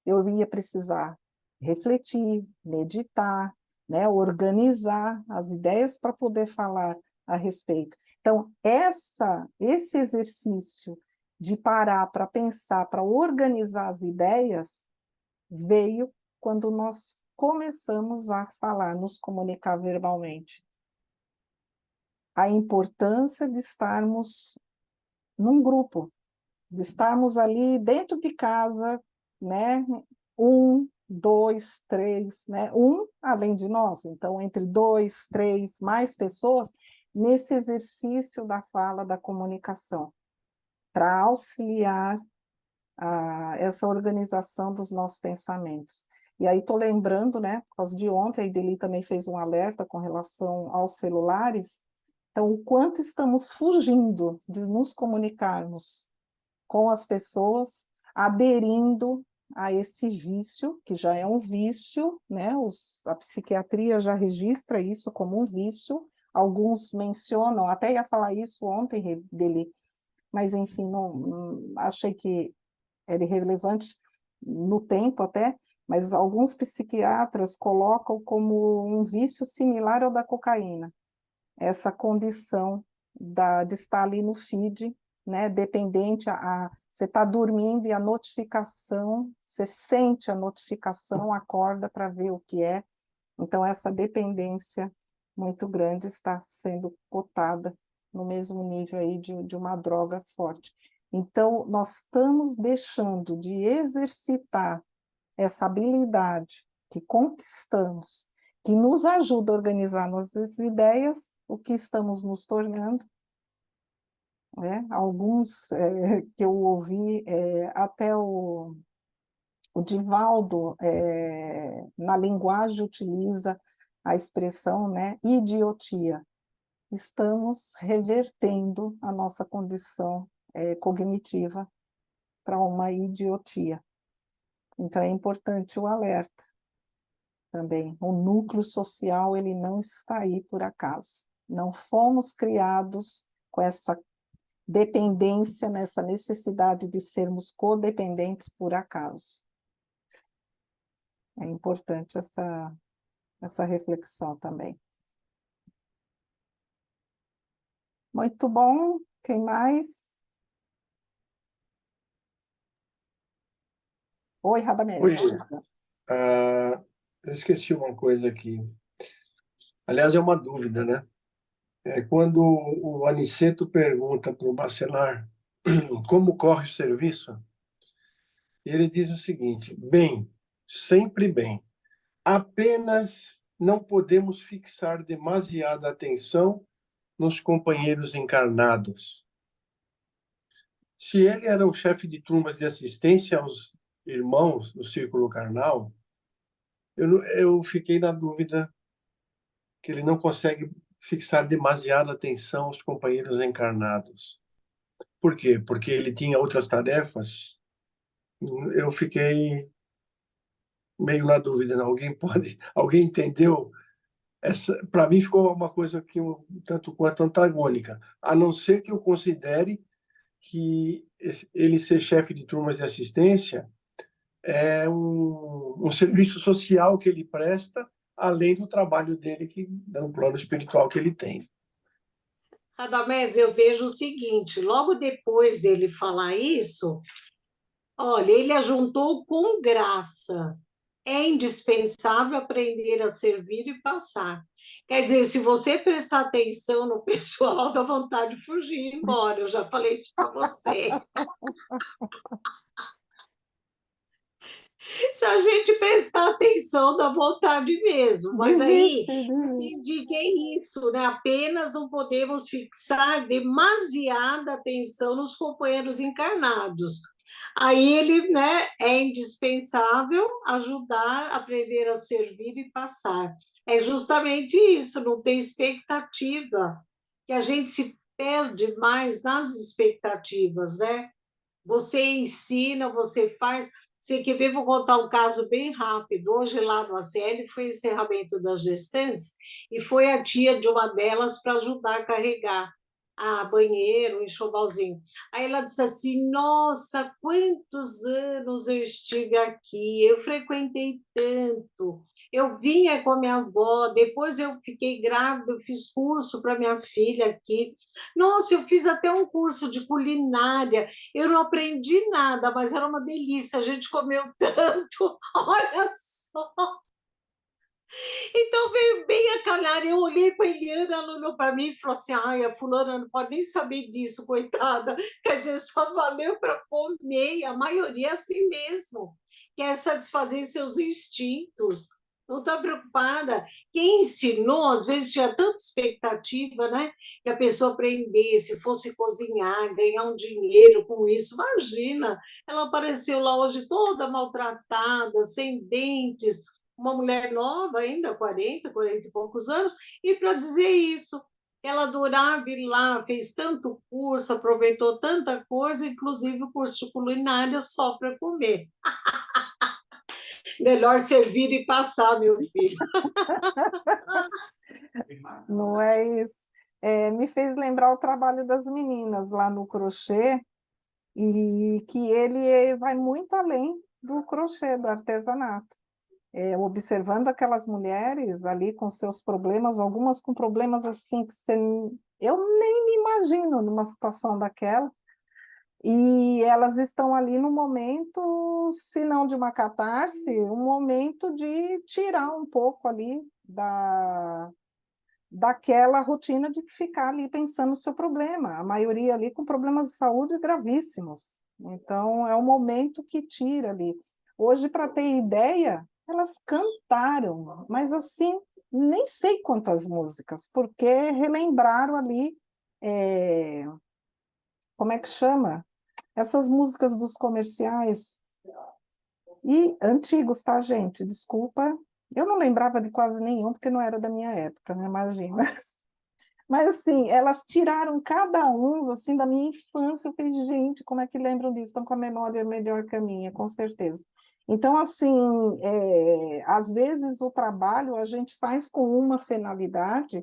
Speaker 1: eu ia precisar refletir, meditar, né, organizar as ideias para poder falar a respeito. Então, esse exercício de parar para pensar, para organizar as ideias, veio quando nós começamos a falar, nos comunicar verbalmente. A importância de estarmos num grupo, de estarmos ali dentro de casa, né? 1, 2, 3, né? Além de nós, então, entre 2, 3, mais pessoas, nesse exercício da fala, da comunicação, para auxiliar essa organização dos nossos pensamentos. E aí estou lembrando, né, por causa de ontem, a Ideli também fez um alerta com relação aos celulares, então o quanto estamos fugindo de nos comunicarmos com as pessoas, aderindo a esse vício, que já é um vício, né? A psiquiatria já registra isso como um vício, alguns mencionam, até ia falar isso ontem dele, mas enfim, não achei que era irrelevante no tempo até, mas alguns psiquiatras colocam como um vício similar ao da cocaína, essa condição de estar ali no feed, né, dependente, você está dormindo e a notificação, você sente a notificação, acorda para ver o que é. Então, essa dependência muito grande está sendo cotada no mesmo nível aí de uma droga forte. Então, nós estamos deixando de exercitar essa habilidade que conquistamos, que nos ajuda a organizar nossas ideias, o que estamos nos tornando, né? Alguns que eu ouvi, até o Divaldo, na linguagem, utiliza a expressão, né, idiotia. Estamos revertendo a nossa condição cognitiva para uma idiotia. Então, é importante o alerta também. O núcleo social, ele não está aí por acaso. Não fomos criados com essa dependência, nessa necessidade de sermos codependentes por acaso. É importante essa reflexão também. Muito bom. Quem mais? Oi, Radamés.
Speaker 4: Oi, eu esqueci uma coisa aqui. Aliás, é uma dúvida, né? Quando o Aniceto pergunta para o Bacelar como corre o serviço, ele diz o seguinte: bem, sempre bem. Apenas não podemos fixar demasiada atenção nos companheiros encarnados. Se ele era o chefe de turmas de assistência aos irmãos do círculo carnal, eu fiquei na dúvida que ele não consegue fixar demasiada atenção aos companheiros encarnados. Por quê? Porque ele tinha outras tarefas. Eu fiquei meio na dúvida. Alguém entendeu? Para mim ficou uma coisa que tanto quanto antagônica, a não ser que eu considere que ele ser chefe de turmas de assistência é um serviço social que ele presta, além do trabalho dele, no plano espiritual que ele tem.
Speaker 6: Radamés, eu vejo o seguinte, logo depois dele falar isso, olha, ele ajuntou com graça. É indispensável aprender a servir e passar. Quer dizer, se você prestar atenção no pessoal, dá vontade de fugir e ir embora. Eu já falei isso para você. Se a gente prestar atenção, dá vontade mesmo. Mas aí, entendi que é isso, né? Apenas não podemos fixar demasiada atenção nos companheiros encarnados. Aí ele, né, é indispensável ajudar a aprender a servir e passar. É justamente isso, não ter expectativa, que a gente se perde mais nas expectativas, né? Você ensina, você faz. Você quer ver? Vou contar um caso bem rápido. Hoje, lá no ACL, foi o encerramento das gestantes e foi a tia de uma delas para ajudar a carregar a banheiro, o enxovalzinho. Aí ela disse assim: Nossa, quantos anos eu estive aqui, eu frequentei tanto. Eu vinha com a minha avó, depois eu fiquei grávida, eu fiz curso para minha filha aqui. Nossa, eu fiz até um curso de culinária. Eu não aprendi nada, mas era uma delícia. A gente comeu tanto. Olha só. Então veio bem a calhar. Eu olhei para a Eliana, ela olhou para mim e falou assim: Ai, a fulana não pode nem saber disso, coitada. Quer dizer, só valeu para comer. E a maioria é assim mesmo. Quer satisfazer seus instintos. Não está preocupada. Quem ensinou, às vezes, tinha tanta expectativa, né? Que a pessoa aprendesse, fosse cozinhar, ganhar um dinheiro com isso. Imagina, ela apareceu lá hoje toda maltratada, sem dentes, uma mulher nova ainda, 40 e poucos anos, e para dizer isso. Ela adorava ir lá, fez tanto curso, aproveitou tanta coisa, inclusive o curso de culinária só para comer. Melhor servir e passar, meu filho.
Speaker 1: Não é isso. Me fez lembrar o trabalho das meninas lá no crochê, e que ele vai muito além do crochê, do artesanato. Observando aquelas mulheres ali com seus problemas, algumas com problemas assim que eu nem me imagino numa situação daquela, e elas estão ali no momento, se não de uma catarse, um momento de tirar um pouco ali daquela rotina de ficar ali pensando no seu problema, a maioria ali com problemas de saúde gravíssimos. Então, é o momento que tira ali. Hoje, para ter ideia, elas cantaram, mas assim, nem sei quantas músicas, porque relembraram ali, como é que chama? Essas músicas dos comerciais, e antigos, tá, gente? Desculpa, eu não lembrava de quase nenhum, porque não era da minha época, né? Imagina. Mas, assim, elas tiraram cada um, assim, da minha infância. Eu falei, gente, como é que lembram disso? Estão com a memória melhor que a minha, com certeza. Então, assim, às vezes o trabalho a gente faz com uma finalidade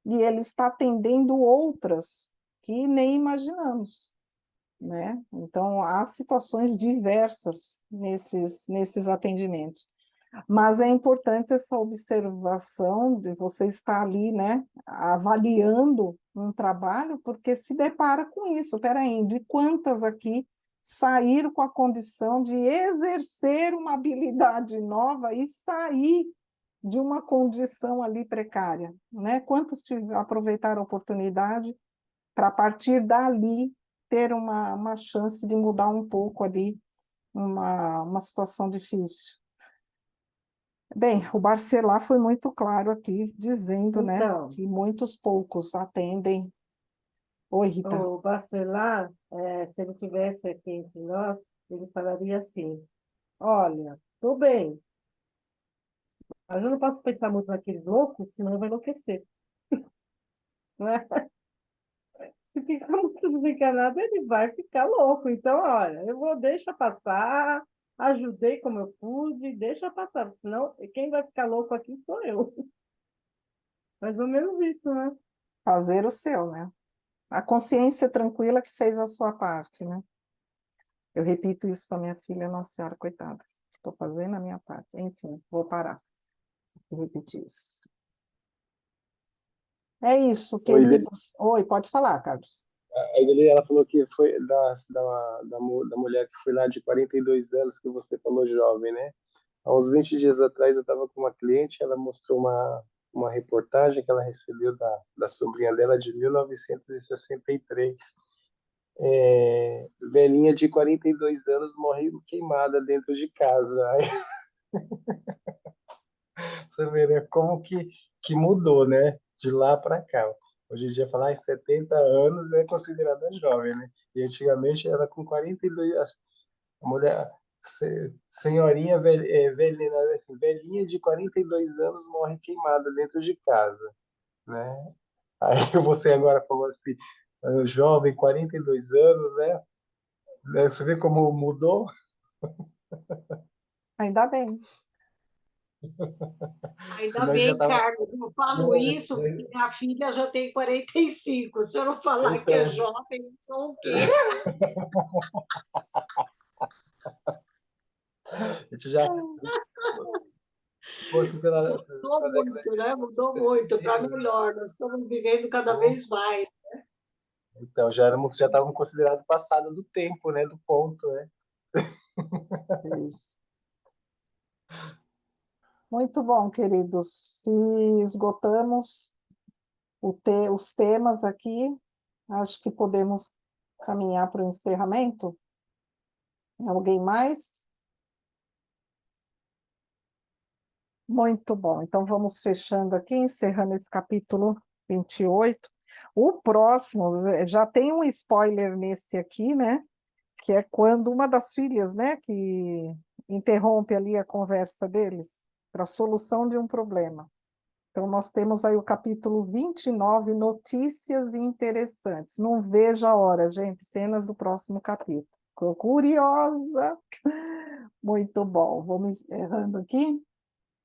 Speaker 1: e ele está atendendo outras que nem imaginamos, né? Então, há situações diversas nesses atendimentos. Mas é importante essa observação de você estar ali, né, avaliando um trabalho, porque se depara com isso. Peraí, de quantas aqui saíram com a condição de exercer uma habilidade nova e sair de uma condição ali precária, né? Quantos aproveitaram a oportunidade para, a partir dali, ter uma chance de mudar um pouco ali uma situação difícil? Bem, o Barcelar foi muito claro aqui, dizendo, né,
Speaker 3: Então,
Speaker 1: que muitos poucos atendem. Oi, Rita.
Speaker 3: o Bacelar, se ele tivesse aqui entre nós, ele falaria assim: olha, tô bem, mas eu não posso pensar muito naqueles loucos, senão eu vou enlouquecer, não é? Se pensar muito desencanado, ele vai ficar louco. Então, olha, deixa passar, ajudei como eu pude, deixa passar, senão quem vai ficar louco aqui sou eu. Mais ou menos isso, né?
Speaker 1: Fazer o seu, né? A consciência tranquila que fez a sua parte, né? Eu repito isso para minha filha, Nossa Senhora, coitada. Estou fazendo a minha parte. Enfim, vou parar de repetir isso. É isso,
Speaker 5: Oi, Lili.
Speaker 1: queridos. Oi, pode falar, Carlos.
Speaker 5: A Lili, ela falou que foi da mulher que foi lá de 42 anos, que você falou jovem, né? Há uns 20 dias atrás eu estava com uma cliente, ela mostrou uma reportagem que ela recebeu da sobrinha dela de 1963. Velhinha de 42 anos morreu queimada dentro de casa. Aí você vê, né, como que mudou, né? De lá para cá. Hoje em dia, falar em 70 anos é considerada jovem, né? E antigamente era com 42. A mulher, senhorinha velhinha, assim, velhinha de 42 anos morre queimada dentro de casa, né? Aí você agora falou assim, jovem, 42 anos, né? Você vê como mudou?
Speaker 1: Ainda bem.
Speaker 6: Ainda
Speaker 5: Senão já
Speaker 6: bem,
Speaker 5: estava.
Speaker 6: Carlos, eu falo isso porque minha filha já tem 45. Se eu não falar que é
Speaker 5: Então,
Speaker 6: jovem, eu sou o quê?
Speaker 5: a gente já fosse
Speaker 6: Mudou
Speaker 5: pela década
Speaker 6: muito, né? Mudou muito, para
Speaker 5: de.
Speaker 6: melhor. Nós estamos vivendo cada vez mais.
Speaker 5: Então, já estavam considerados passado do tempo, né? Do ponto, né?
Speaker 1: Isso. Muito bom, queridos. Se esgotamos os temas aqui, acho que podemos caminhar para o encerramento. Alguém mais? Muito bom. Então, vamos fechando aqui, encerrando esse capítulo 28. O próximo, já tem um spoiler nesse aqui, né? Que é quando uma das filhas, né, que interrompe ali a conversa deles para a solução de um problema. Então, nós temos aí o capítulo 29, notícias interessantes. Não vejo a hora, gente, cenas do próximo capítulo. Estou curiosa. Muito bom. Vamos encerrando aqui.